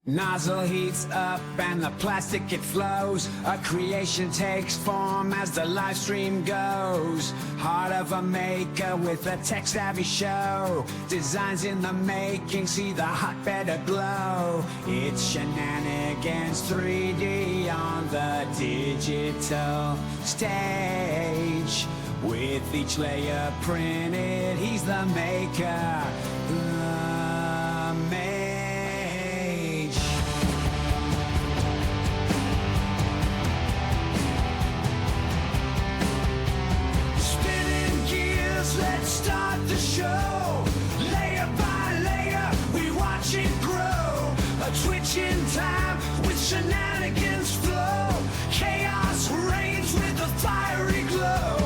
Nozzle heats up and the plastic it flows. A creation takes form as the live stream goes. Heart of a maker with a tech-savvy show. Designs in the making, see the hotbed aglow. It's shenanigans 3D on the digital stage. With each layer printed, he's the maker, the mage. Spinning gears, let's start the show. Layer by layer, we watch it grow. A twitch in time with shenanigans flow. Chaos reigns with a fiery glow.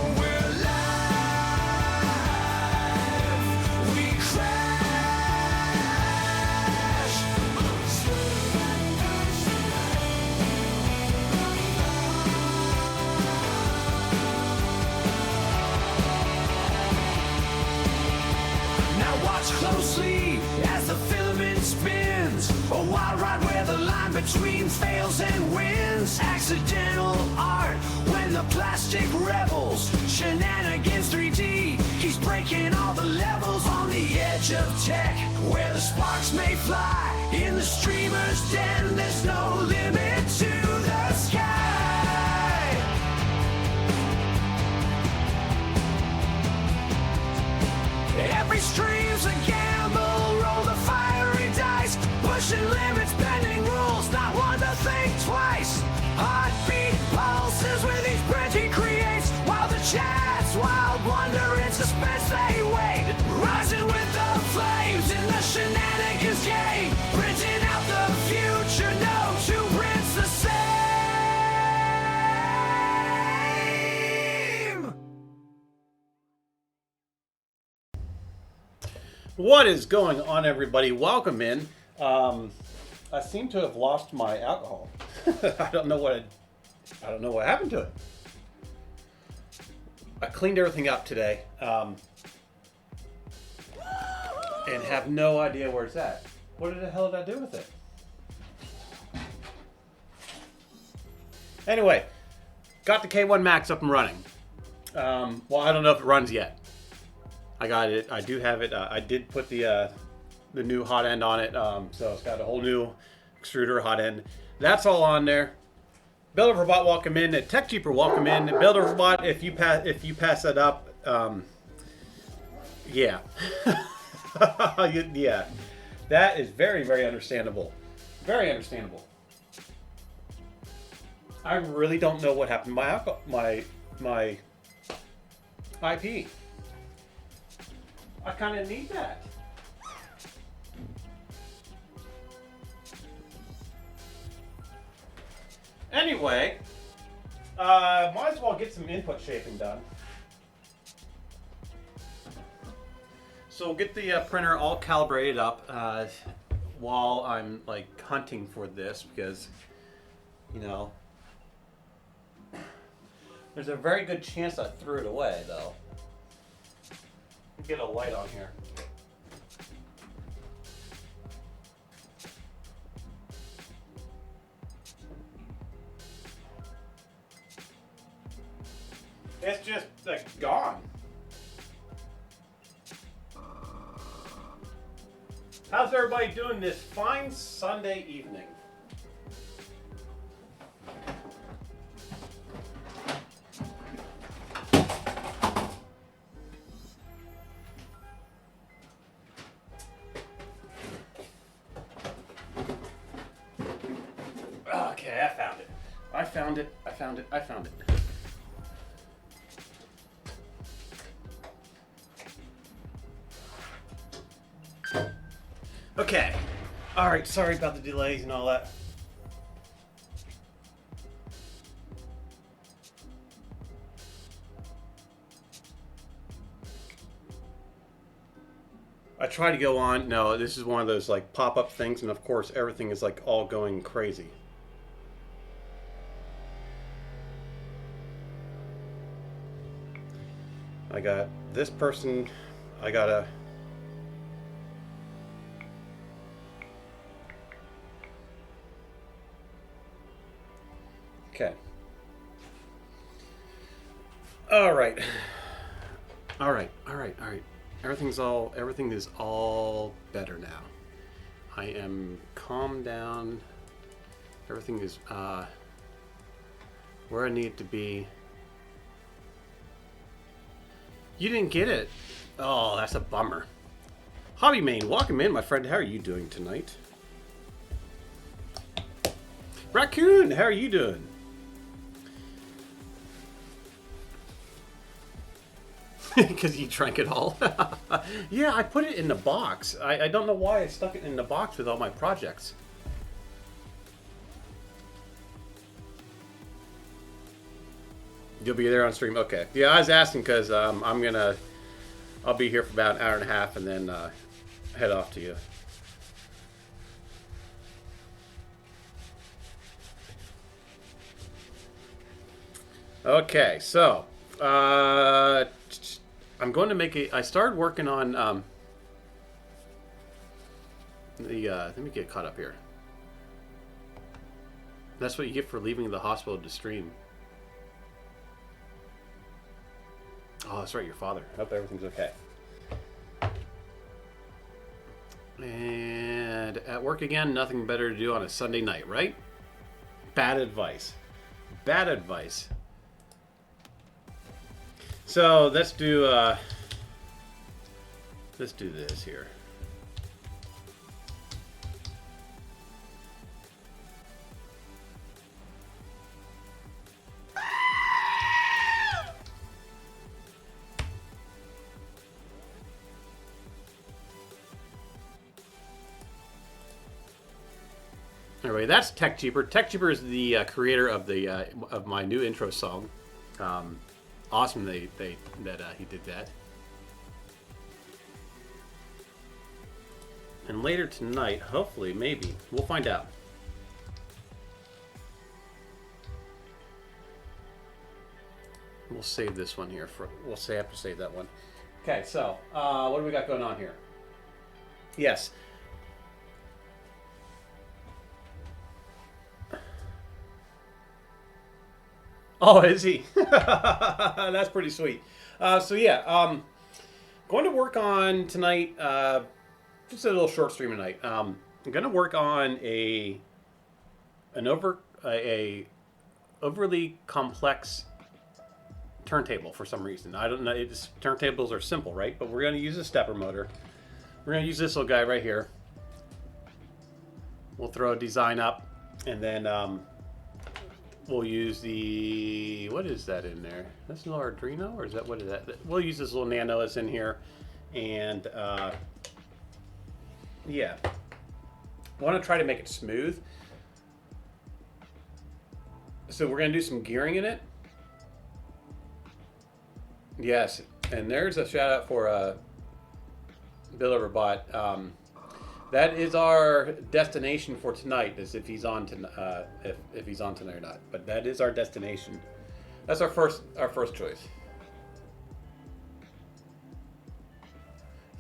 Closely as the filament spins, a wild ride where the line between fails and wins. Accidental art when the plastic rebels. Shenanigans 3D, he's breaking all the levels on the edge of tech, where the sparks may fly. In the streamer's den, there's no limit to the sky. Every stream's a gamble, roll the fiery dice. Pushing limits, bending rules, not one to think twice. Heartbeat pulses with each print he creates, while the chat's wild wonder in suspense they wait. Rising with the flames in the shenanigans game, printing out the future, no two prints the same. What is going on, everybody? Welcome in. I seem to have lost my alcohol. I don't know what happened to it. I cleaned everything up today, and have no idea where it's at. What the hell did I do with it? Anyway, got the K1 Max up and running. Well, I don't know if it runs yet. I got it. I do have it. I did put the new hot end on it, so it's got a whole new extruder hot end. That's all on there. Builder for Bot, welcome in. Tech Cheaper, welcome in. Builder for Bot, if you pass that up, yeah, yeah, that is very, very understandable. Very understandable. I really don't know what happened to my IP. I kind of need that. Anyway, might as well get some input shaping done. So we'll get the printer all calibrated up while I'm like hunting for this, because, you know, there's a very good chance I threw it away though. Get a light on here. It's just like gone. How's everybody doing this fine Sunday evening? Okay, I found it. I found it. Okay. All right, sorry about the delays and all that. I try to go on. No, this is one of those like pop-up things, and of course everything is like all going crazy. I got this person, I got a Okay. All right. All right. Everything is all better now. I am calmed down. Everything is where I need to be. You didn't get it. Oh, that's a bummer. Hobby Main, welcome in, my friend. How are you doing tonight? Raccoon, how are you doing? Because you drank it all. Yeah, I put it in the box. I don't know why I stuck it in the box with all my projects. You'll be there on stream? Okay. Yeah, I was asking because I'll be here for about an hour and a half and then head off to you. Okay, so I'm going to make I started working on let me get caught up here. That's what you get for leaving the hospital to stream. Oh, that's right, your father. I hope everything's okay. And at work again, nothing better to do on a Sunday night, right? Bad advice. Bad advice. So let's do this here. Anyway, that's Tech Cheaper. Tech Cheaper is the creator of the of my new intro song. Awesome that he did that. And later tonight, hopefully, maybe, we'll find out. We'll save this one here for. We'll have to save that one. Okay, so what do we got going on here? Yes. Oh, is he? That's pretty sweet. So yeah, going to work on tonight. Just a little short stream tonight. I'm going to work on an overly complex turntable for some reason. I don't know. Turntables are simple, right? But we're going to use a stepper motor. We're going to use this little guy right here. We'll throw a design up, and then we'll use the, what is that in there? That's an Arduino, or is that, what is that? We'll use this little Nano that's in here, and yeah, I want to try to make it smooth. So we're going to do some gearing in it. Yes, and there's a shout out for Bill Overbot. That is our destination for tonight, is if he's on if he's on tonight or not. But that is our destination. That's our first choice.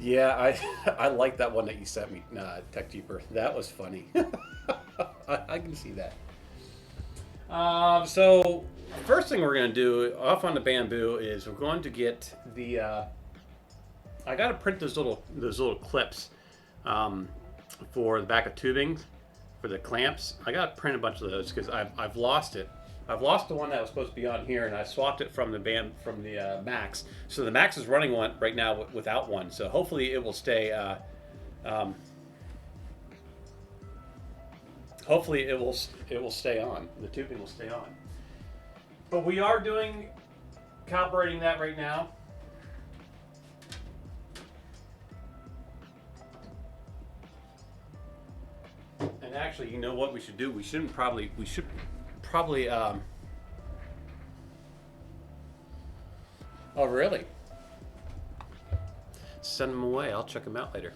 Yeah, I like that one that you sent me, Tech Cheaper. That was funny. I can see that. So first thing we're gonna do off on the bamboo is we're going to get the. I gotta print those little clips. For the back of tubing, for the clamps, I gotta print a bunch of those because I've lost it. I've lost the one that was supposed to be on here, and I swapped it from the Max. So the Max is running one right now without one. So hopefully it will stay. Hopefully it will stay on. The tubing will stay on. But we are calibrating that right now. And actually, you know what we should do? We should probably oh, really? Send them away. I'll check them out later.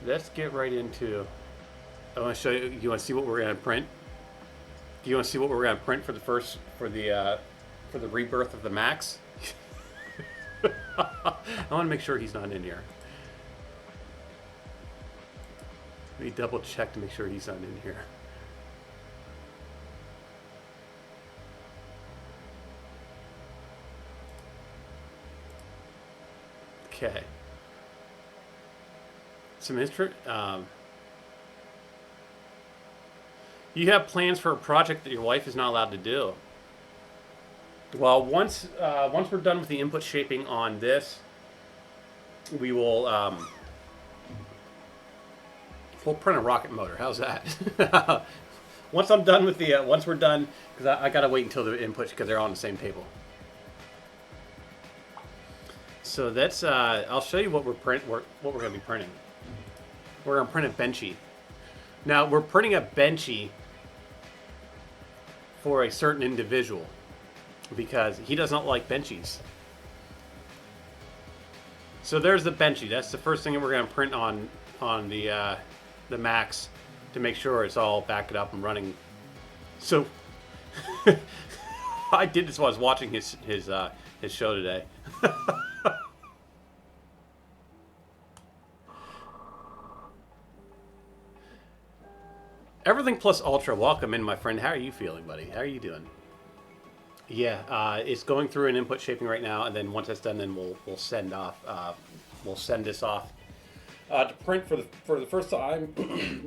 Let's get right into. I want to show you. You want to see what we're going to print? Do you want to see what we're going to print for the rebirth of the Max? I want to make sure he's not in here. Let me double check to make sure he's not in here. Okay. Some instrument. You have plans for a project that your wife is not allowed to do. Well, once we're done with the input shaping on this, we will we'll print a rocket motor. How's that? Once I'm done with the once we're done, because I gotta wait until the inputs because they're all on the same table. So that's I'll show you what we're gonna be printing. We're gonna print a benchy. Now we're printing a benchy for a certain individual because he does not like benchies. So there's the benchy. That's the first thing that we're gonna print on the Macs to make sure it's all backed up and running. So I did this while I was watching his show today. Everything Plus Ultra, welcome in, my friend. How are you feeling, buddy? How are you doing? Yeah, it's going through an input shaping right now, and then once that's done, then we'll send off. We'll send this off to print for the first time.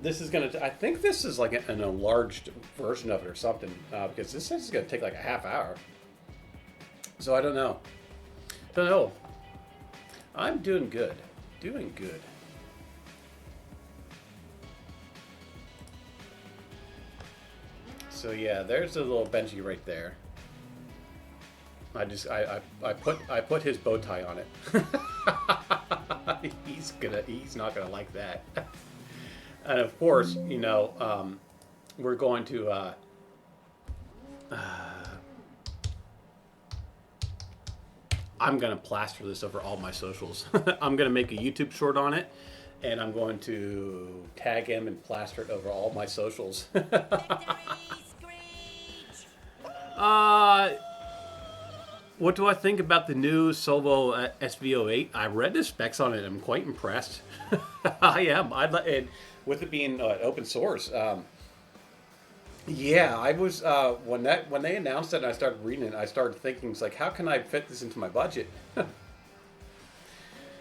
This is gonna. I think this is like an enlarged version of it or something, because this is gonna take like a half hour. So I don't know. Don't know. I'm doing good. Doing good. So yeah, there's a little Benji right there. I put his bow tie on it. He's not gonna like that. And of course, you know, we're going to I'm gonna plaster this over all my socials. I'm gonna make a YouTube short on it, and I'm going to tag him and plaster it over all my socials. What do I think about the new Solvo SV08? I read the specs on it. I'm quite impressed. I am. And with it being open source, yeah, I was when they announced it and I started reading it, I started thinking, it's like, how can I fit this into my budget?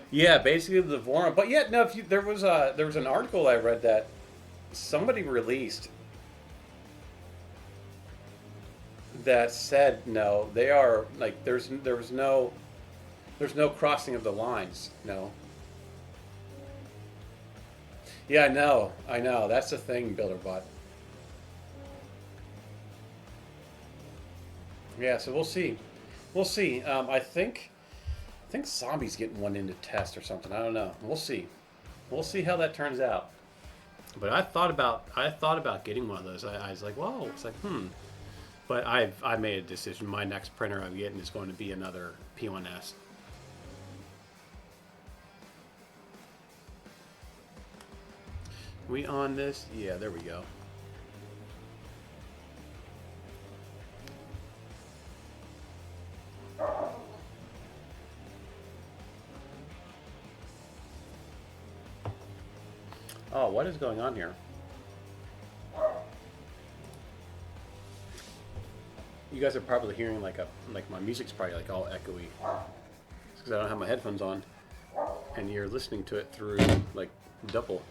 Yeah, basically the Voron. But yeah, no. There was an article I read that somebody released that said no, they are like there's no crossing of the lines. No. Yeah, I know. That's the thing, BuilderBot. Yeah, so we'll see. I think Zombie's getting one into test or something. I don't know. We'll see. We'll see how that turns out. But I thought about getting one of those. I was like, whoa. It's like, But I made a decision. My next printer I'm getting is going to be another P1S. We on this? Yeah, there we go. Oh, what is going on here? You guys are probably hearing like my music's probably like all echoey. It's because I don't have my headphones on, and you're listening to it through like double.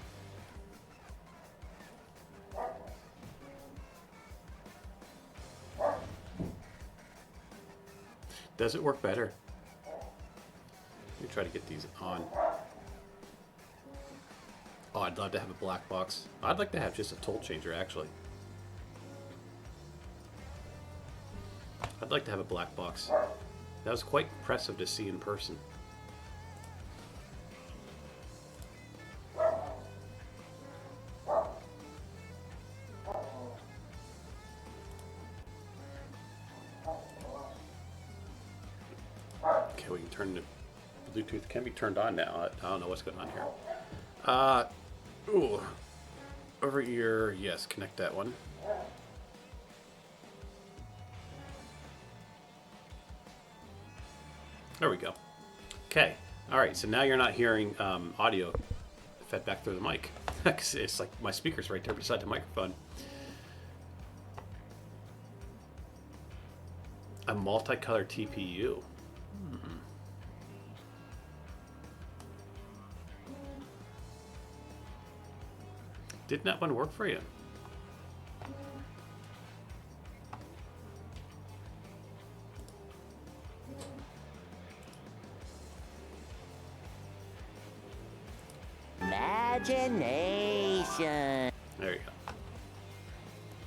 Does it work better? Let me try to get these on. Oh, I'd love to have a black box. I'd like to have just a toll changer, actually. I'd like to have a black box. That was quite impressive to see in person. Okay, we can turn the Bluetooth. Can be turned on now. I don't know what's going on here. Ooh. Over ear, yes, connect that one. There we go. Okay. All right. So now you're not hearing audio fed back through the mic. Because it's like my speaker's right there beside the microphone. A multicolored TPU. Did that one work for you? Imagination. There you go.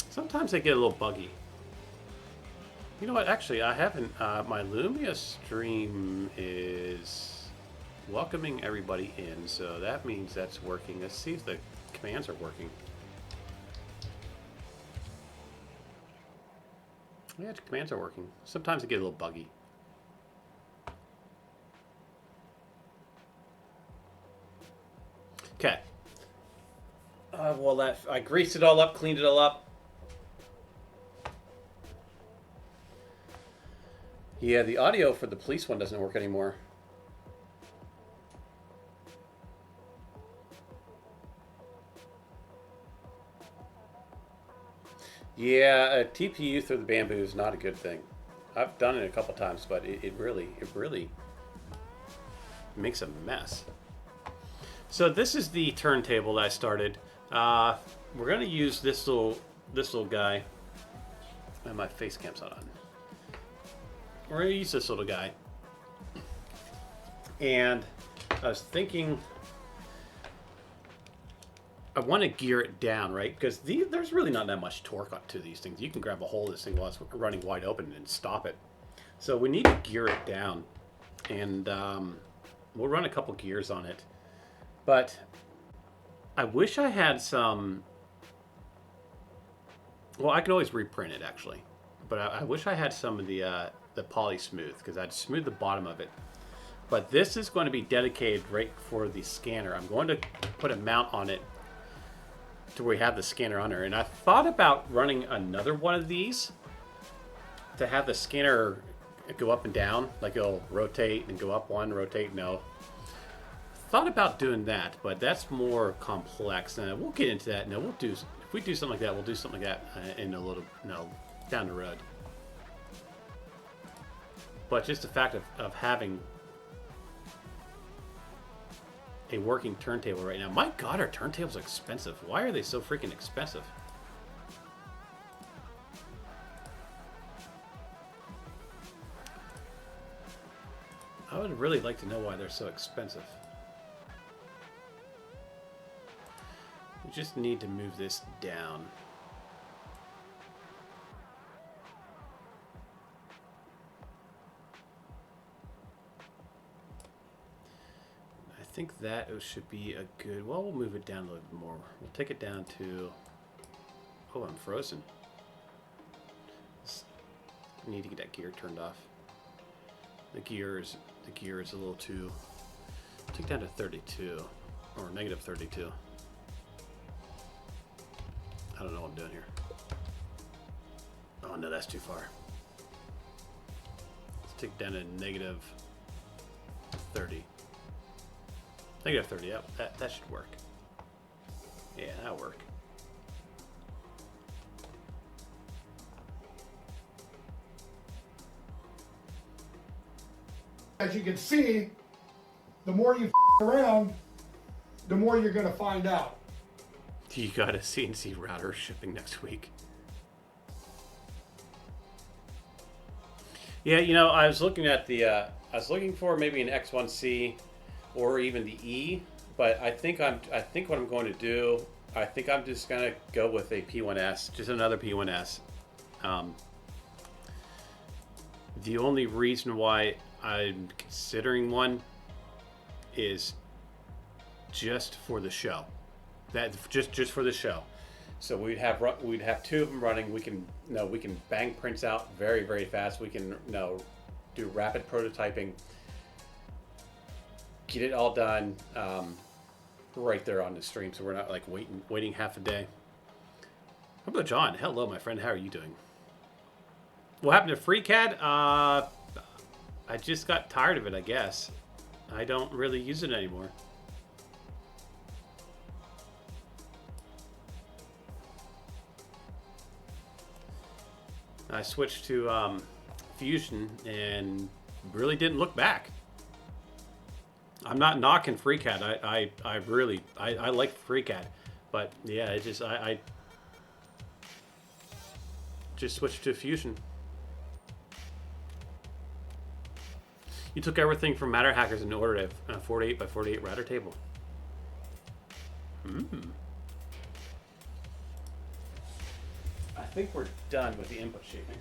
Sometimes they get a little buggy. You know what? Actually, I haven't. My Lumia stream is welcoming everybody in, so that means that's working. Let's see if the commands are working. Yeah, the commands are working. Sometimes they get a little buggy. Okay. Well, I greased it all up, cleaned it all up. Yeah, the audio for the police one doesn't work anymore. Yeah, a TPU through the bamboo is not a good thing. I've done it a couple times, but it really makes a mess. So this is the turntable that I started. We're gonna use this little guy. And my face cam's not on. We're gonna use this little guy. And I was thinking, I want to gear it down, right? Because there's really not that much torque to these things. You can grab a hold of this thing while it's running wide open and stop it. So we need to gear it down. And we'll run a couple gears on it. But I wish I had some... Well, I could always reprint it, actually. But I wish I had some of the poly smooth, because I'd smooth the bottom of it. But this is going to be dedicated right for the scanner. I'm going to put a mount on it to where we have the scanner under. And I thought about running another one of these to have the scanner go up and down. Like it'll rotate and go up one, rotate, no. Thought about doing that, but that's more complex. And we'll get into that. No, if we do something like that, we'll do something like that in a little, down the road. But just the fact of having a working turntable right now. My God, our turntables are expensive. Why are they so freaking expensive? I would really like to know why they're so expensive. We just need to move this down. I think that should be a good... Well, we'll move it down a little bit more. We'll take it down to... Oh, I'm frozen. I need to get that gear turned off. The gear is a little too... Take it down to 32. Or negative 32. I don't know what I'm doing here. Oh, no, that's too far. Let's take it down to negative 30. Negative 30, that should work. Yeah, that'll work. As you can see, the more you around, the more you're going to find out. You got a CNC router shipping next week. Yeah, I was looking at I was looking for maybe an X1C or even the E, but I think what I'm going to do, I think I'm just going to go with a P1S, just another P1S. The only reason why I'm considering one is just for the show. That just for the show. So we'd have two of them running. We can bang prints out very, very fast. We can do rapid prototyping. Get it all done right there on the stream, so we're not like waiting half a day. How about John? Hello, my friend. How are you doing? What happened to FreeCAD? I just got tired of it, I guess. I don't really use it anymore. I switched to Fusion and really didn't look back. I'm not knocking FreeCAD. I really like FreeCAD, but yeah, it just I just switched to Fusion. You took everything from Matter Hackers and ordered it a 48 by 48 router table. I think we're done with the input shaping.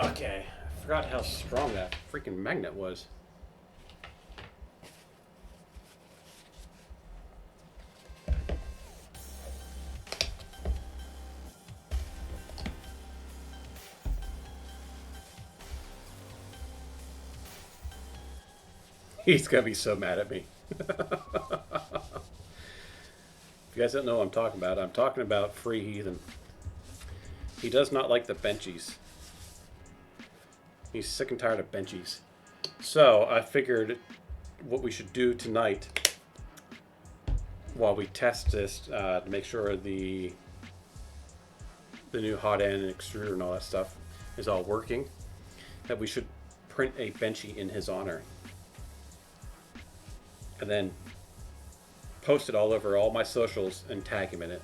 Okay, I forgot how strong that freaking magnet was. He's gonna be so mad at me. If you guys don't know what I'm talking about Free Heathen. He does not like the benchies. He's sick and tired of benchies. So I figured what we should do tonight, while we test this to make sure the new hot end and extruder and all that stuff is all working, that we should print a benchy in his honor. And then post it all over all my socials and tag him in it.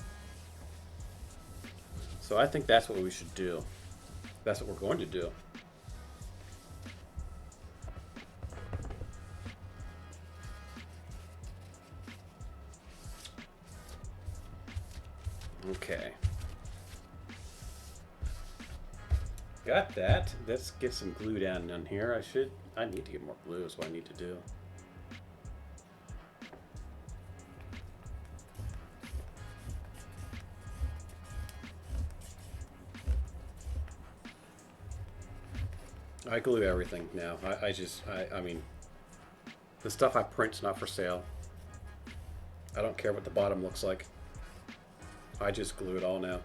So I think that's what we should do. That's what we're going to do. Okay. Got that. Let's get some glue down on here. I need to get more glue is what I need to do. I glue everything now. I mean, the stuff I print's not for sale. I don't care what the bottom looks like. I just glue it all now.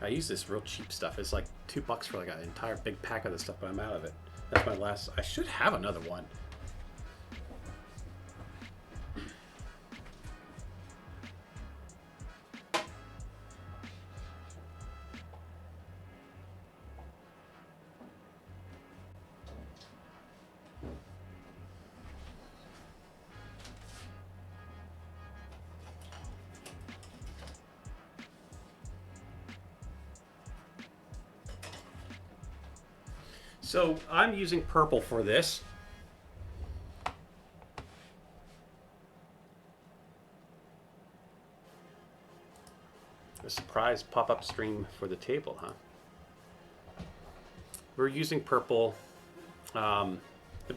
I use this real cheap stuff. It's like $2 for like an entire big pack of this stuff, but I'm out of it. That's my last. I should have another one. So I'm using purple for this. A surprise pop-up stream for the table, huh? We're using purple, the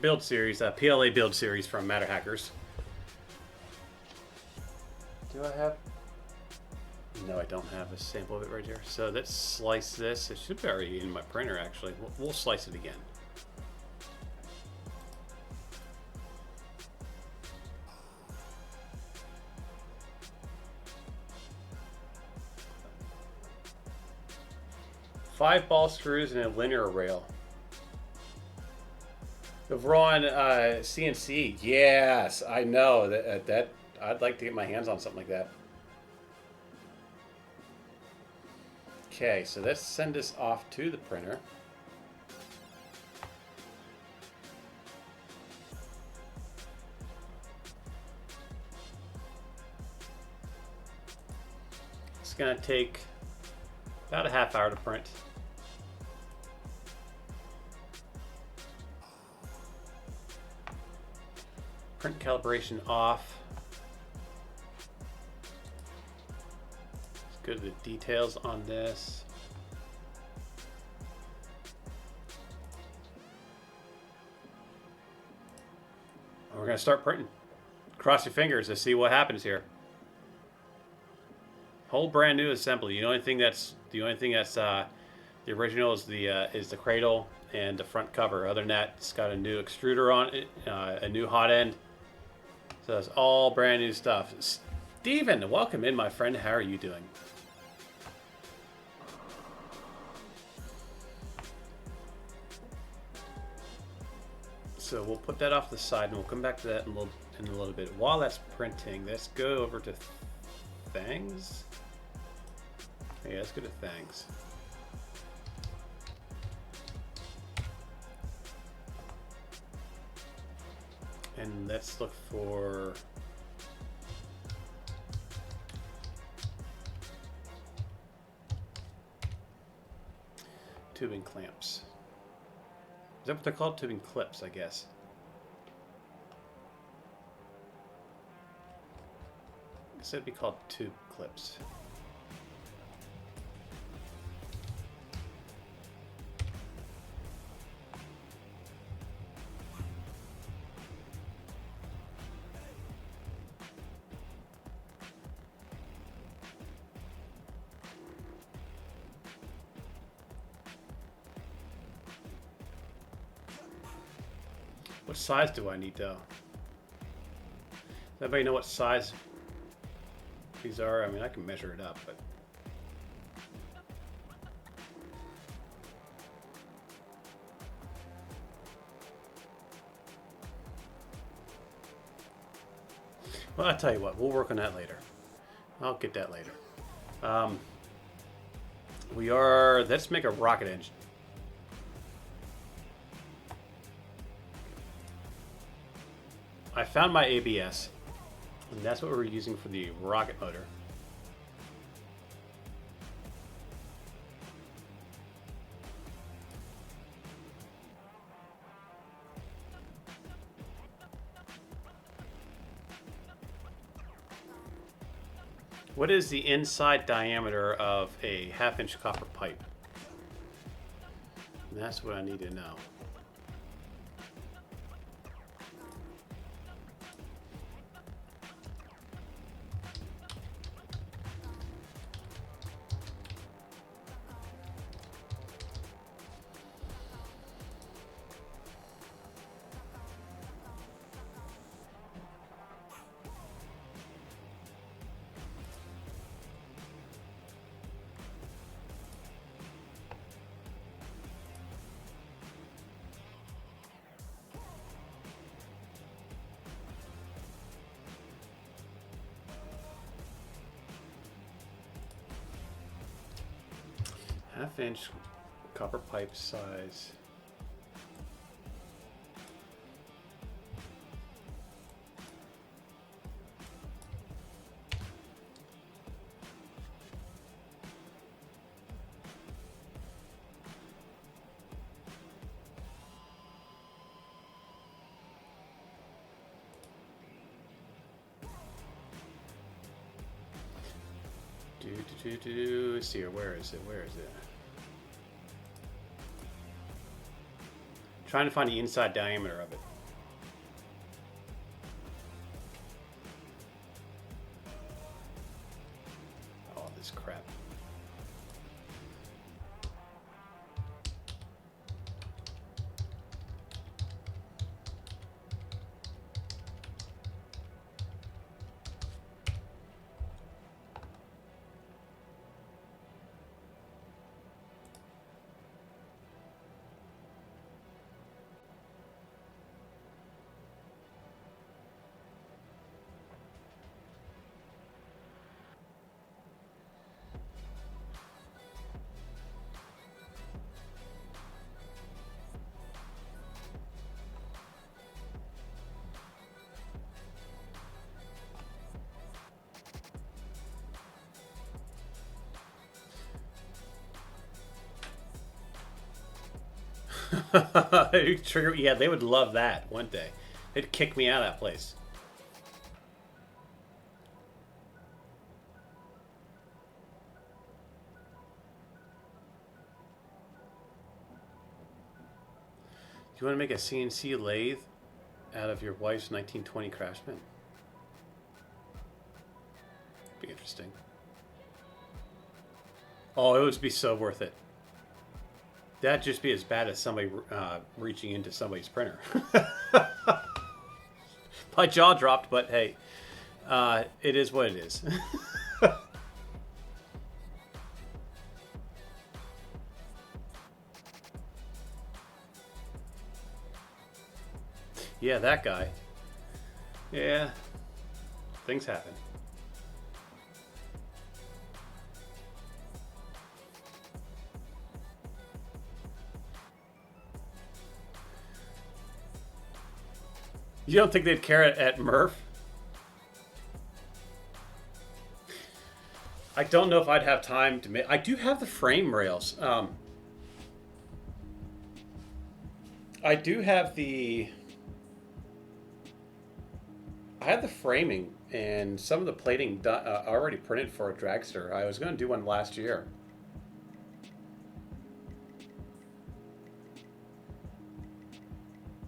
build series, PLA build series from Matter Hackers. Do I have? No, I don't have a sample of it right here. So let's slice this. It should be already in my printer, actually. We'll slice it again. Five ball screws and a linear rail. If we're on CNC, yes, I know that I'd like to get my hands on something like that. Okay, so let's send this off to the printer. It's going to take about a half hour to print. Print calibration off. Let's go to the details on this. And we're going to start printing. Cross your fingers to see what happens here. Whole brand new assembly. The only thing that's The original is the cradle and the front cover. Other than that, it's got a new extruder on it, a new hot end. So that's all brand new stuff. Steven, welcome in, my friend. How are you doing? So we'll put that off the side, and we'll come back to that in a little bit. While that's printing, let's go over to Thangs. Yeah, let's go to Thangs. And let's look for tubing clamps. Is that what they're called? Tubing clips, I guess. I guess it'd be called tube clips. What size do I need, though? Does anybody know what size these are? I mean, I can measure it up, but... Well, I'll tell you what. We'll work on that later. I'll get that later. Let's make a rocket engine. I found my ABS, and that's what we're using for the rocket motor. What is the inside diameter of a 1/2-inch copper pipe? And that's what I need to know. Half-inch copper pipe size. Let's see here. Where is it? Where is it? Trying to find the inside diameter of it. Oh, this crap. Trigger, yeah, they would love that, wouldn't they? They'd kick me out of that place. Do you want to make a CNC lathe out of your wife's 1920 Craftsman? Be interesting. Oh, it would be so worth it. That'd just be as bad as somebody reaching into somebody's printer. My jaw dropped, but hey, it is what it is. Yeah, that guy. Yeah, things happen. You don't think they'd care at Murph? I don't know if I'd have time to make. I do have the frame rails. I do have the. I had the framing and some of the plating done, already printed for a dragster. I was going to do one last year.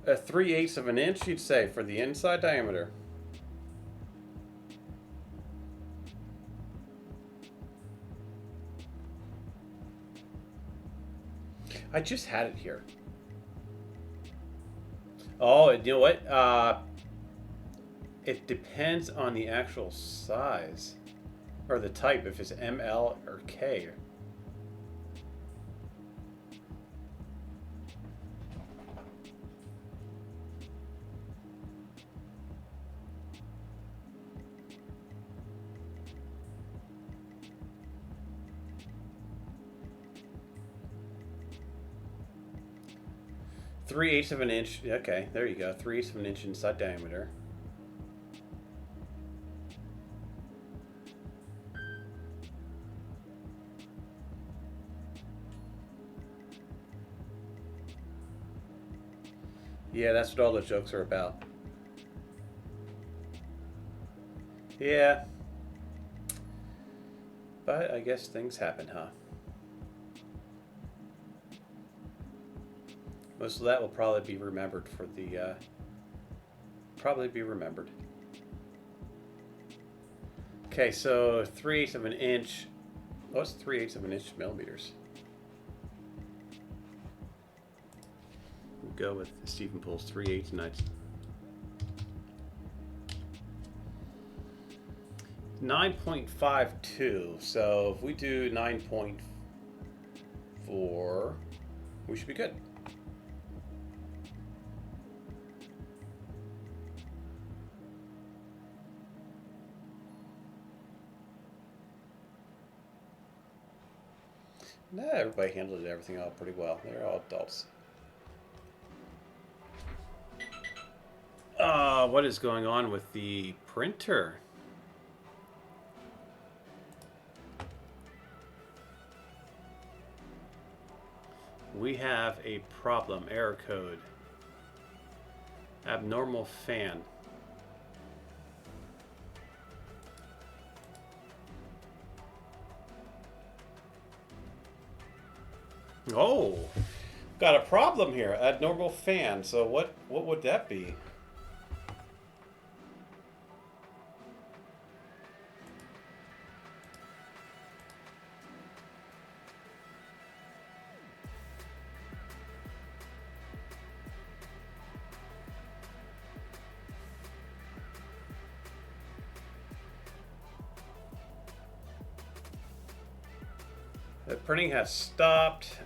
A 3/8 of an inch, you'd say, for the inside diameter. I just had it here. Oh, you know what? It depends on the actual size or the type, if it's ML or K. Three-eighths of an inch. Okay, there you go. 3/8 of an inch inside diameter. Yeah, that's what all the jokes are about. Yeah. But I guess things happen, huh? Most of that will probably be remembered for the, probably be remembered. Okay, so 3/8 of an inch. What's 3/8 of an inch millimeters? We'll go with Stephen Pool's 3/8 tonight. 9.52. So if we do 9.4, we should be good. Nah, everybody handled everything all pretty well. They're all adults. What is going on with the printer? We have a problem. Error code. Abnormal fan. Oh, got a problem here. Abnormal fan. So what would that be? The printing has stopped.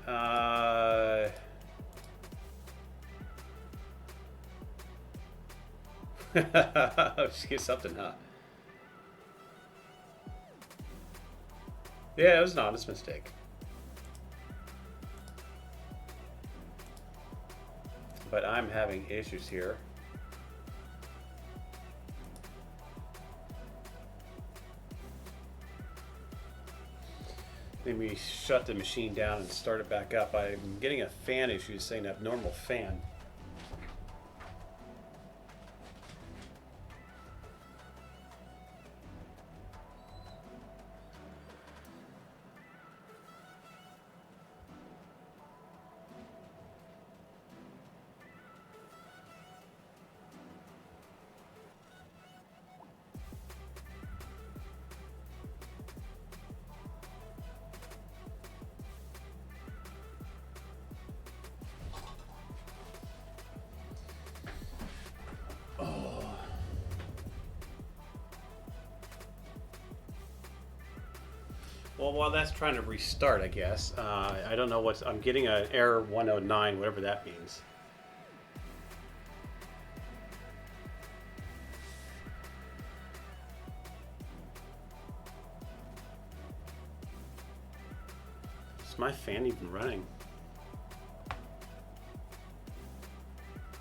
Just get something, huh? Yeah, it was an honest mistake. But I'm having issues here. Let me shut the machine down and start it back up. I'm getting a fan issue saying abnormal fan. Well, while that's trying to restart, I guess. I don't know what's... I'm getting an error 109, whatever that means. Is my fan even running?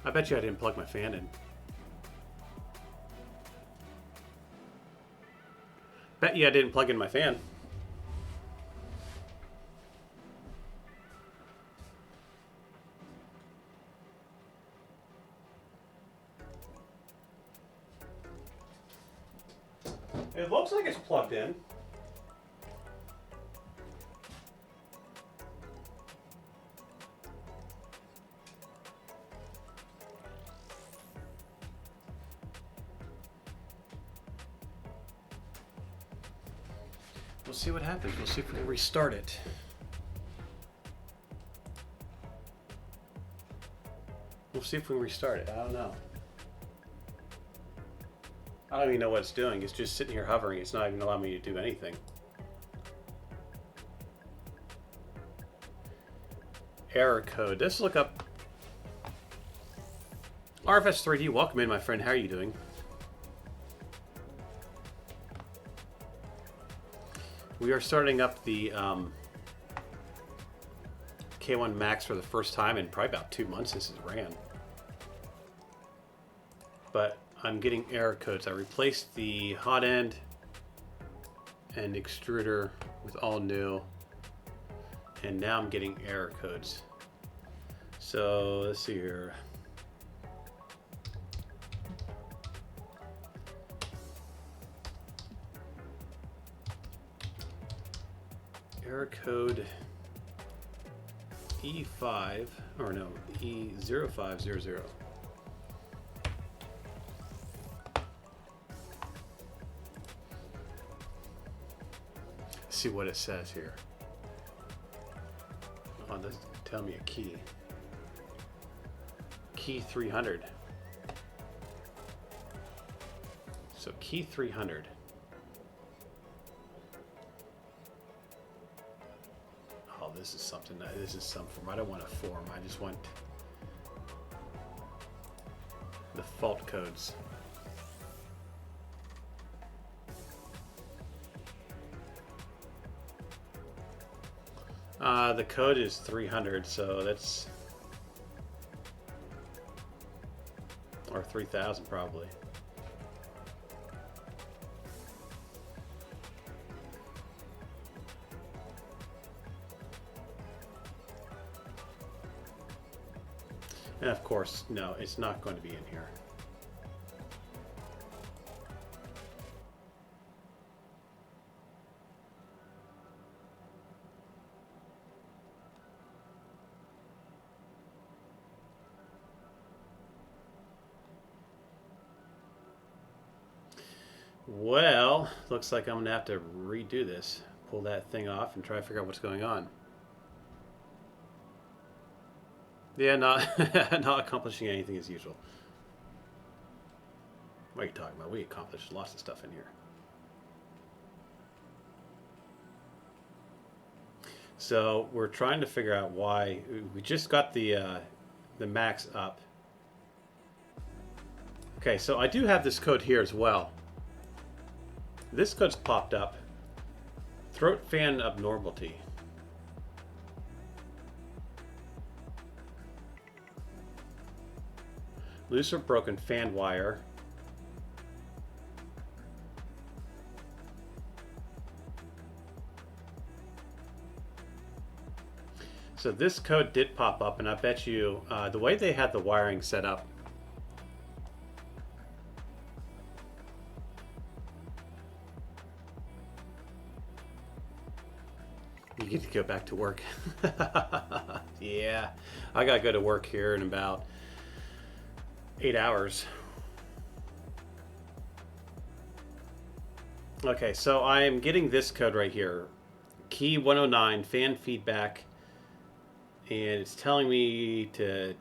I bet you I didn't plug my fan in. Bet you I didn't plug in my fan. It looks like it's plugged in. We'll see what happens. We'll see if we can restart it. We'll see if we can restart it. I don't know. I don't even know what it's doing. It's just sitting here hovering. It's not even allowing me to do anything. Error code. Let's look up. RFS3D, welcome in, my friend. How are you doing? We are starting up the K1 Max for the first time in probably about 2 months since it ran. But I'm getting error codes. I replaced the hot end and extruder with all new, and now I'm getting error codes. So let's see here. Error code E5, or no, E0500. See what it says here. Oh, this tell me a key. Key 300. So key 300. Oh, this is something. This is some form. I don't want a form. I just want the fault codes. The code is 300, so that's, or 3000 probably. And of course, no, it's not going to be in here. Well, looks like I'm going to have to redo this. Pull that thing off and try to figure out what's going on. Yeah, not, not accomplishing anything as usual. What are you talking about? We accomplished lots of stuff in here. So we're trying to figure out why. We just got the max up. Okay, so I do have this code here as well. This code's popped up. Throat fan abnormality. Loose or broken fan wire. So this code did pop up, and I bet you the way they had the wiring set up, you get to go back to work. Yeah, I gotta go to work here in about 8 hours. Okay, so I am getting this code right here. Key 109, fan feedback. And it's telling me to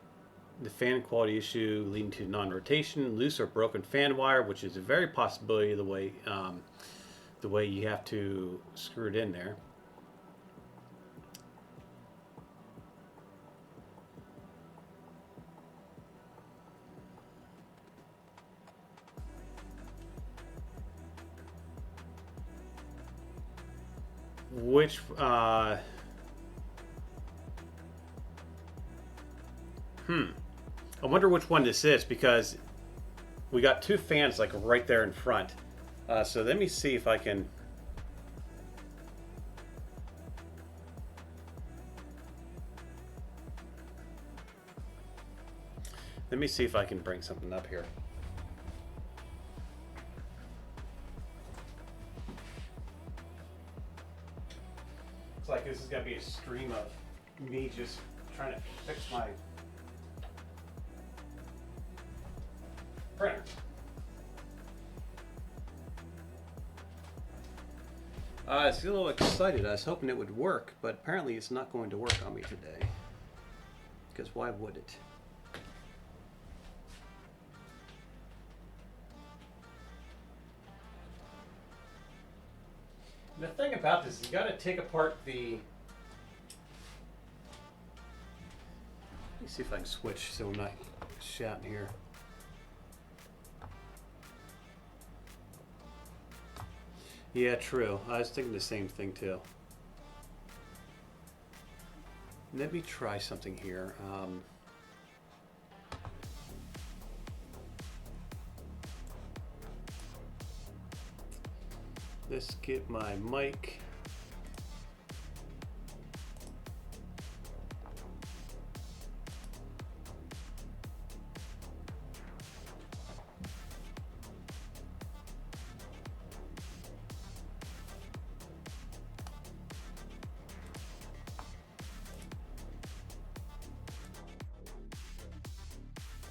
the fan quality issue leading to non-rotation, loose or broken fan wire, which is a very possibility the way you have to screw it in there. which I wonder which one this is, because we got two fans like right there in front. So let me see if I can. Let me see if I can bring something up here. It's like this is gonna be a stream of me just trying to fix my printer. I was a little excited. I was hoping it would work, but apparently it's not going to work on me today. Because why would it? The thing about this is you got to take apart the. Let me see if I can switch so I'm not shouting here. Yeah, true. I was thinking the same thing too. Let me try something here. Let's get my mic.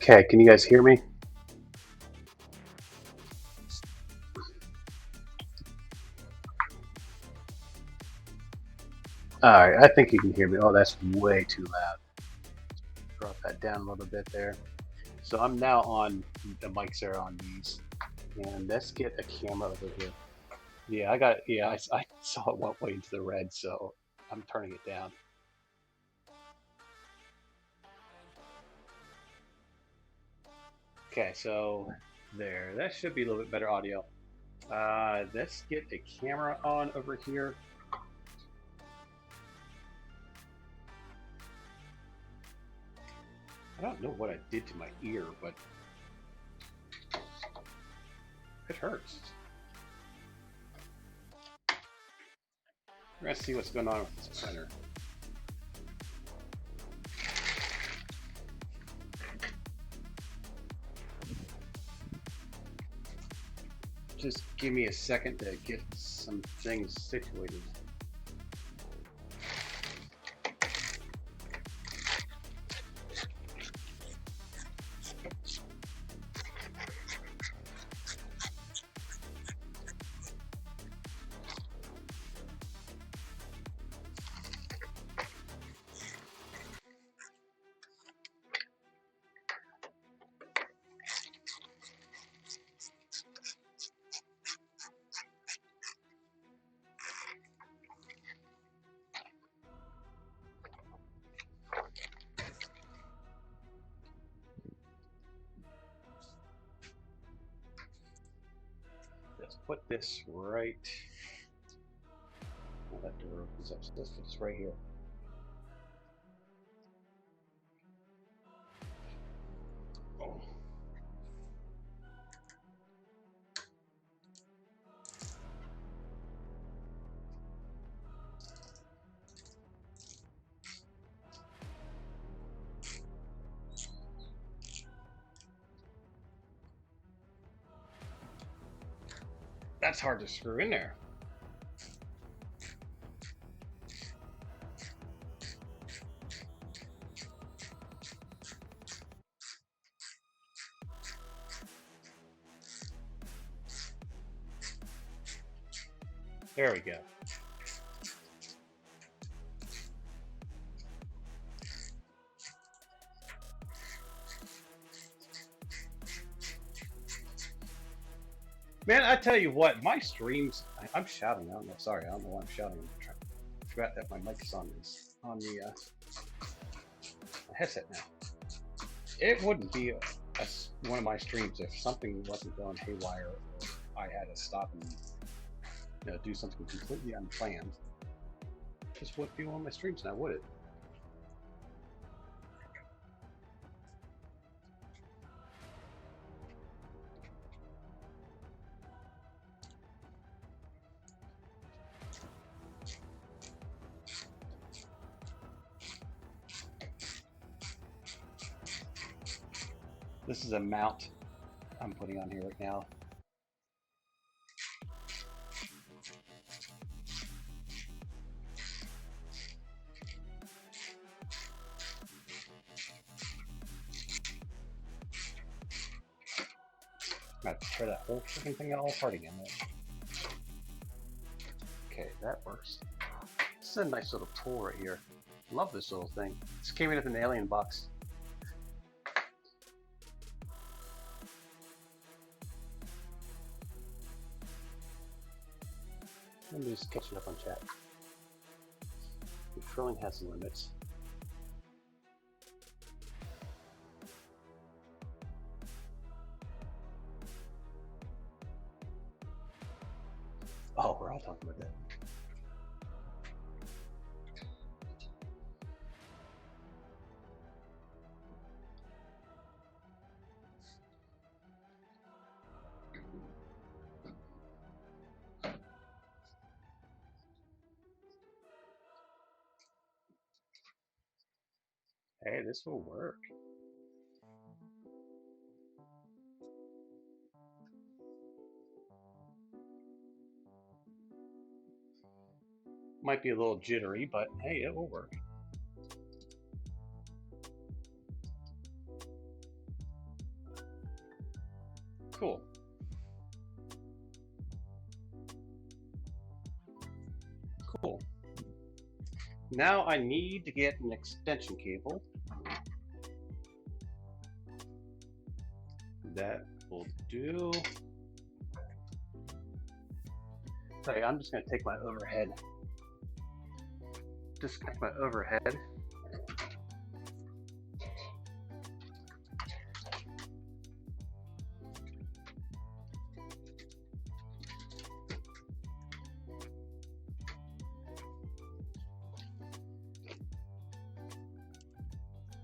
Okay, can you guys hear me? All right, I think you can hear me. Oh, that's way too loud. Drop that down a little bit there. So I'm now on, the mics are on these. And let's get a camera over here. Yeah, I saw it went way into the red, so I'm turning it down. Okay, so there, that should be a little bit better audio. Let's get a camera on over here. I don't know what I did to my ear, but it hurts. We're gonna see what's going on with this printer. Just give me a second to get some things situated. Let's put this right. Well, that door opens up, so this fits right here. Oh. That's hard to screw in there. There we go. Man, I tell you what, my streams, I'm shouting. I don't know. Sorry, I don't know why I'm shouting. I forgot that my mic is on the headset now. It wouldn't be one of my streams if something wasn't going haywire or I had to stop and do something completely unplanned. just wouldn't be one of my streams now, would it? This is a mount I'm putting on here right now. I'm gonna tear that whole freaking thing all apart again. Okay, that works. This is a nice little tool right here. Love this little thing. This came in with an alien box. Let me just catch it up on chat. Controlling has limits. Oh, we're all talking about that. Hey, this will work. Might be a little jittery, but hey, it will work. Cool. Cool. Now I need to get an extension cable. That will do. Okay, I'm just going to take my overhead. Disconnect my overhead.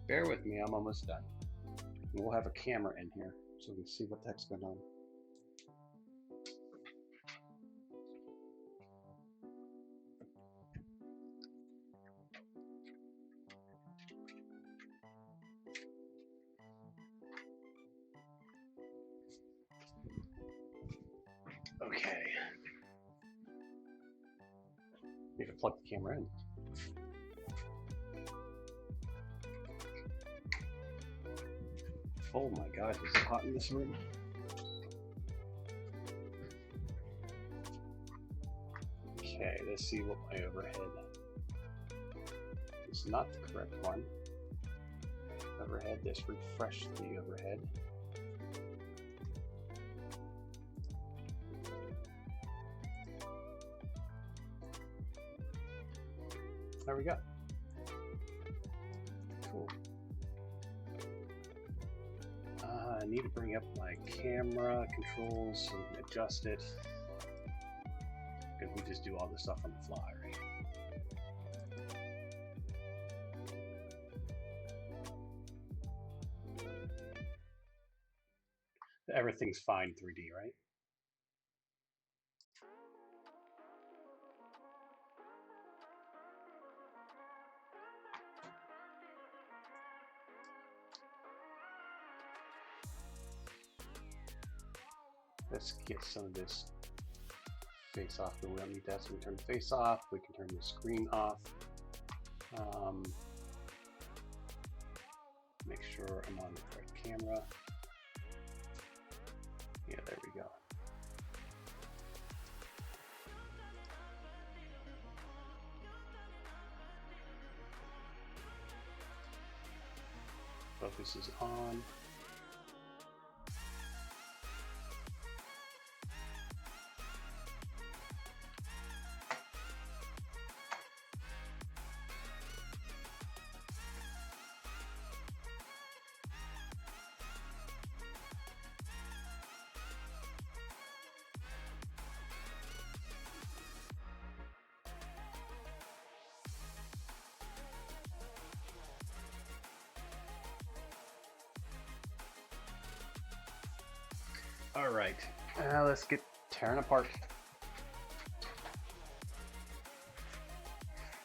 Bear with me, I'm almost done. And we'll have a camera in here so we can see what the heck's going on. Okay. Need to plug the camera in. Oh my God, is it hot in this room? Okay, let's see what my overhead is. Not the correct one. Overhead, let's refresh the overhead. There we go. Cool. I need to bring up my camera controls so we can adjust it. Because we just do all this stuff on the fly, right? Everything's fine 3D, right? Let's get some of this face off, but we don't need that, so we turn the face off. We can turn the screen off. Make sure I'm on the correct camera. Yeah, there we go. Focus is on. right, let's get tearing apart.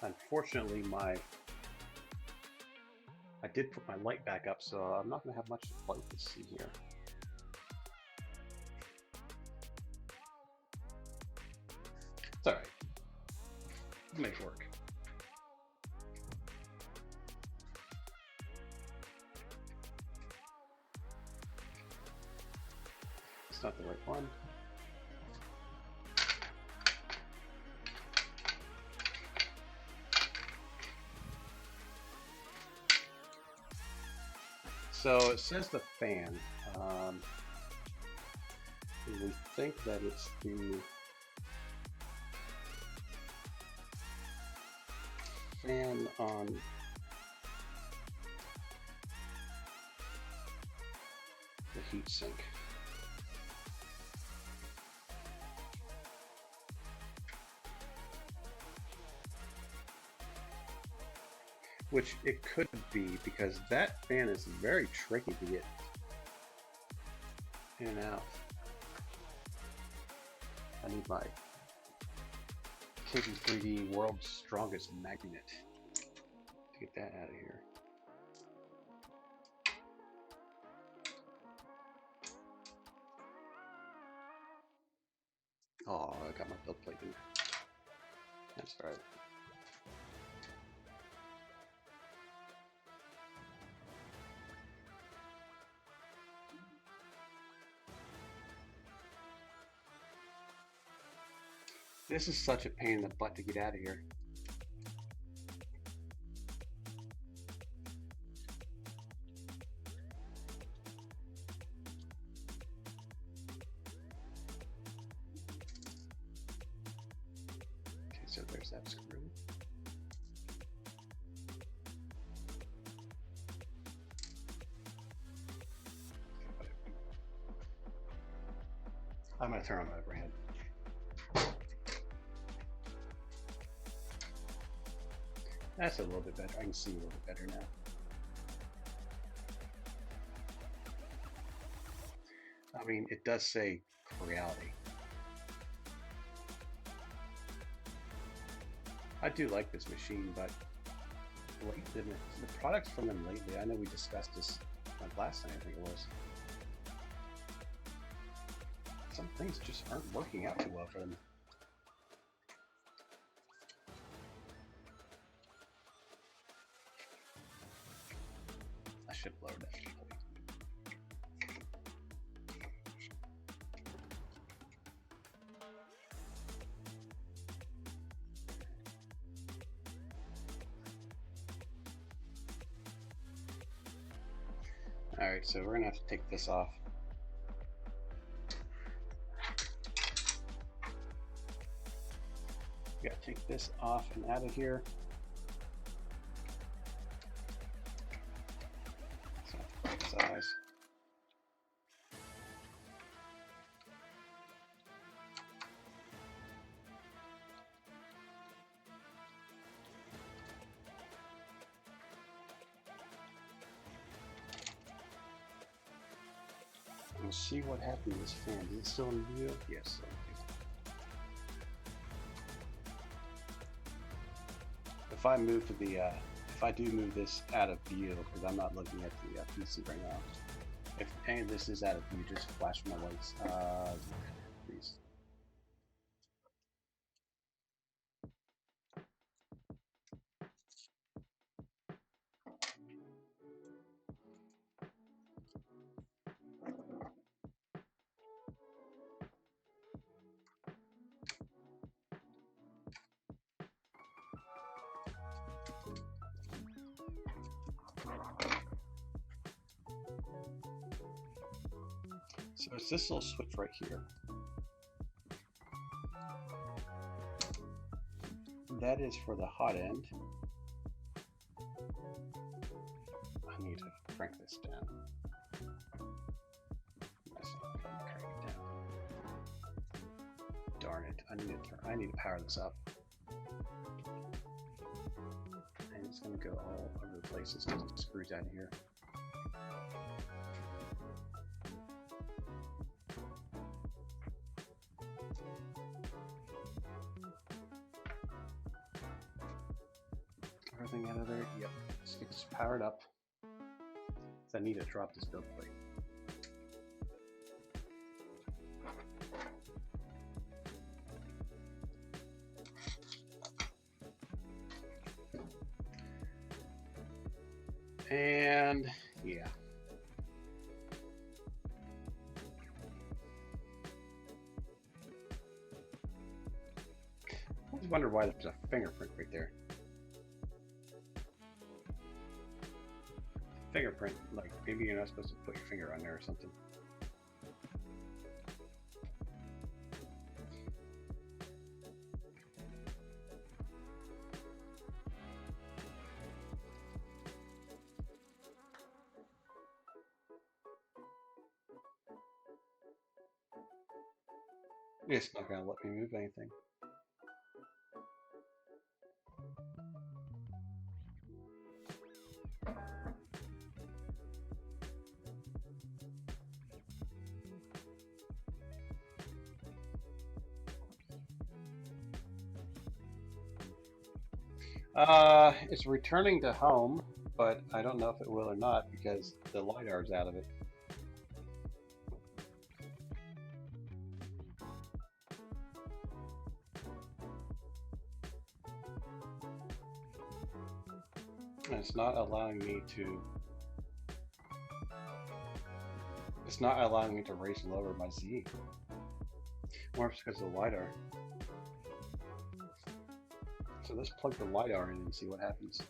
Unfortunately, I did put my light back up, so I'm not going to have much light to see here. It's alright. We'll make it work. It's not the right one. So it says the fan. We think that it's the fan on the heat sink. Which it could be, because that fan is very tricky to get in and out. I need my pt2 world's strongest magnet to get that out of here. Oh, I got my build plate in. That's right. This is such a pain in the butt to get out of here. Okay, so there's that screw. I'm going to turn on my overhead. That's a little bit better. I can see a little bit better now. I mean, it does say Creality. I do like this machine, but the products from them lately, I know we discussed this last night, I think it was. Some things just aren't working out too well for them. I should have lowered that. Alright, so we're gonna have to take this off. We gotta take this off and out of here. So, right size. We'll see what happened to this fan. Is it still in view? Yes. Okay. If I move to the, if I do move this out of view, because I'm not looking at the PC right now. If any of this is out of view, just flash my lights, please. So it's this little switch right here. That is for the hot end. I need to crank this down. Crank it down. Darn it! I need to power this up. And it's gonna go all over the places because it screws out of here. everything out of there. Yep, let's get this powered up. I need to drop this build plate. And yeah. I always wonder why there's a fingerprint right there. Fingerprint, like maybe you're not supposed to put your finger on there or something. It's not gonna let me move anything. It's returning to home, but I don't know if it will or not because the LiDAR's out of it. And it's not allowing me to. It's not allowing me to raise and lower my Z. Or it's because of the LiDAR. So let's plug the LiDAR in and see what happens.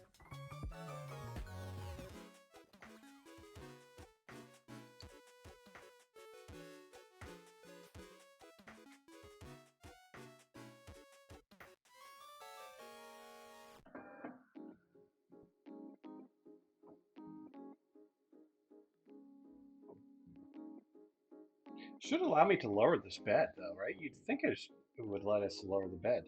Should allow me to lower this bed though, right? You'd think it would let us lower the bed.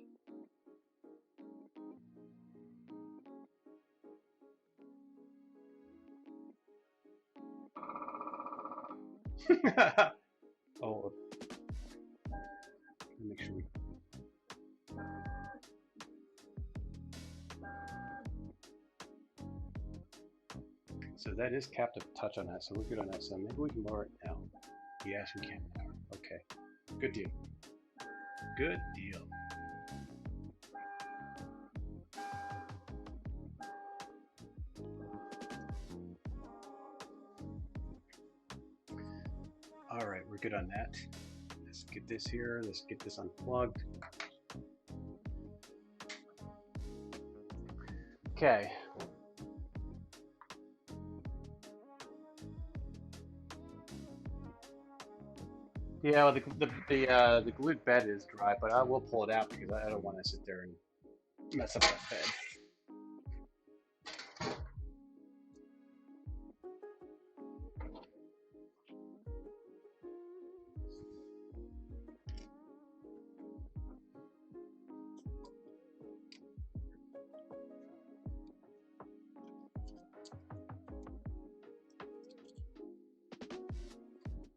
Oh, make sure we. So that is captive touch on that, so we're good on that. So maybe we can lower it now. Yes, we can now. Okay, good deal. Good deal. All right, we're good on that. Let's get this here. Let's get this unplugged. Okay. Yeah, well, the glued bed is dry, but I will pull it out because I don't want to sit there and mess up that bed.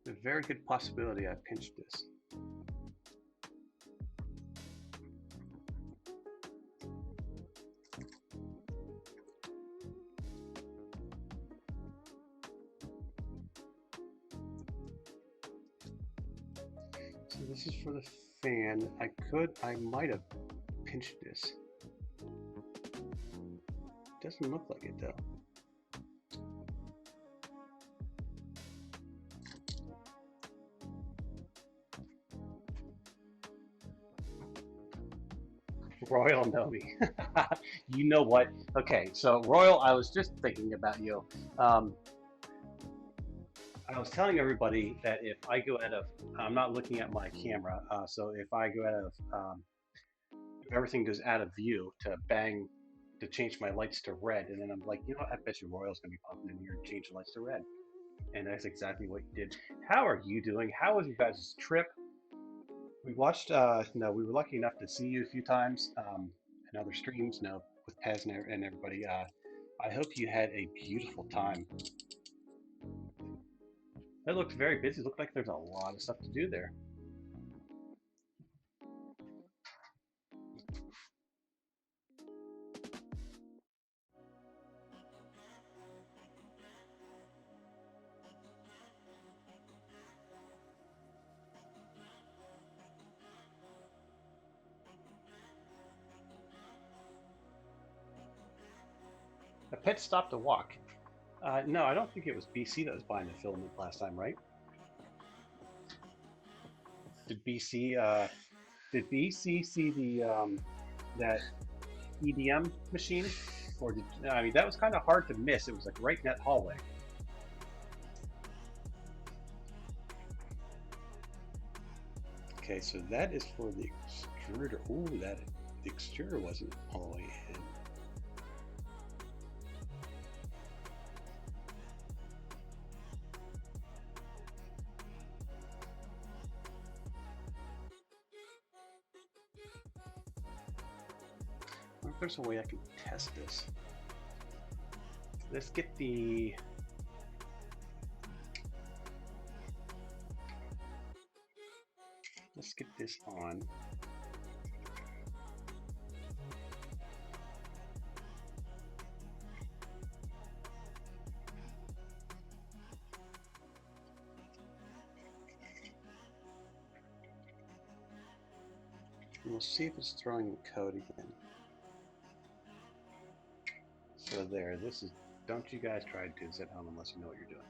A very good possibility I pinched this. So this is for the fan. I might have pinched this. Doesn't look like it though. Royal know me. You know what? Okay, so Royal, I was just thinking about you. I was telling everybody that if I go out of, I'm not looking at my camera, so if I go out of, if everything goes out of view to change my lights to red, and then I'm like, you know what, I bet you Royal's gonna be popping in here and change the lights to red. And that's exactly what you did. How are you doing? How was you guys' trip? We watched, no, we were lucky enough to see you a few times in other streams, with Pez and everybody. I hope you had a beautiful time. It looked very busy. It looked like there's a lot of stuff to do there. A pet stopped to walk. No, I don't think it was BC that was buying the filament last time, right? Did BC see the that EDM machine, or did I mean that was kind of hard to miss? It was like right in that hallway. Okay, so that is for the extruder. Ooh, the extruder wasn't all the way in. I wonder if there's a way I can test this. Let's get the. Let's get this on. And we'll see if it's throwing the code again. So there, this is, don't you guys try to do this at home unless you know what you're doing.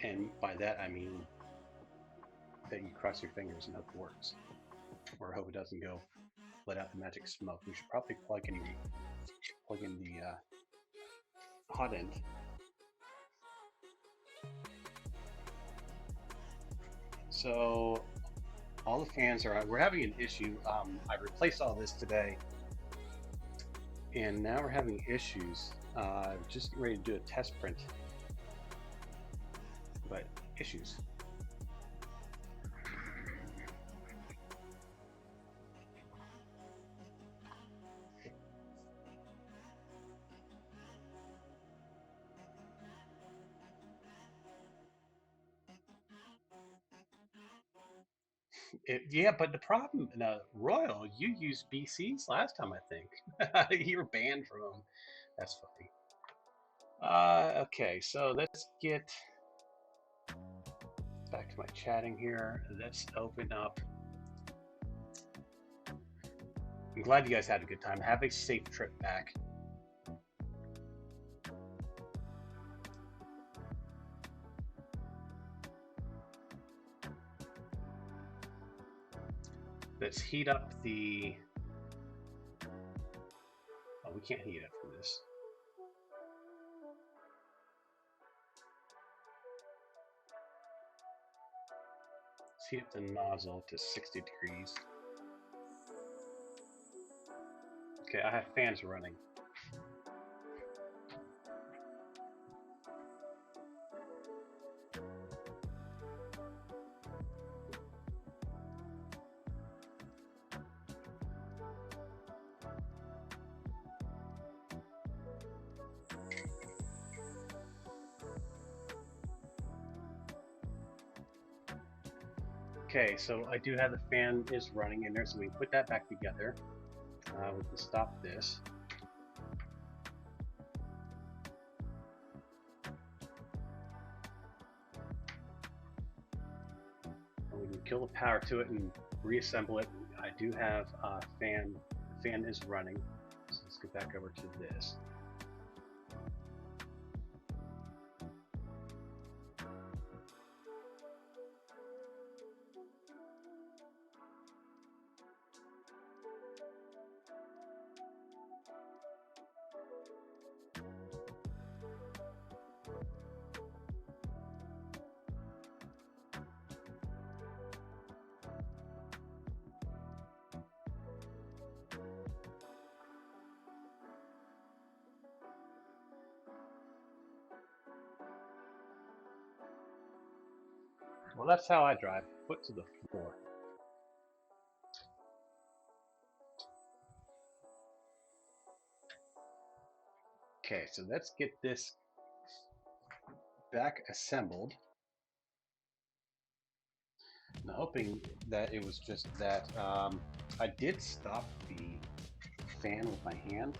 And by that I mean that you cross your fingers and hope it works. Or hope it doesn't go let out the magic smoke. We should probably plug in the hot end. So all the fans are out. We're having an issue. I replaced all this today, and now we're having issues. Just getting ready to do a test print, but issues. Yeah, but the problem, Royal, you used BCs last time, I think. You were banned from them. That's funny. Okay, so let's get back to my chatting here. Let's open up. I'm glad you guys had a good time. Have a safe trip back. Let's heat up the. Oh, we can't heat it from this. Let's heat up the nozzle to 60 degrees. Okay, I have fans running. Okay, so I do have the fan is running in there, so we can put that back together. We can stop this. And we can kill the power to it and reassemble it. I do have a fan. The fan is running. So let's get back over to this. Well, that's how I drive, foot to the floor. Okay, so let's get this back assembled. I'm hoping that it was just that. I did stop the fan with my hand,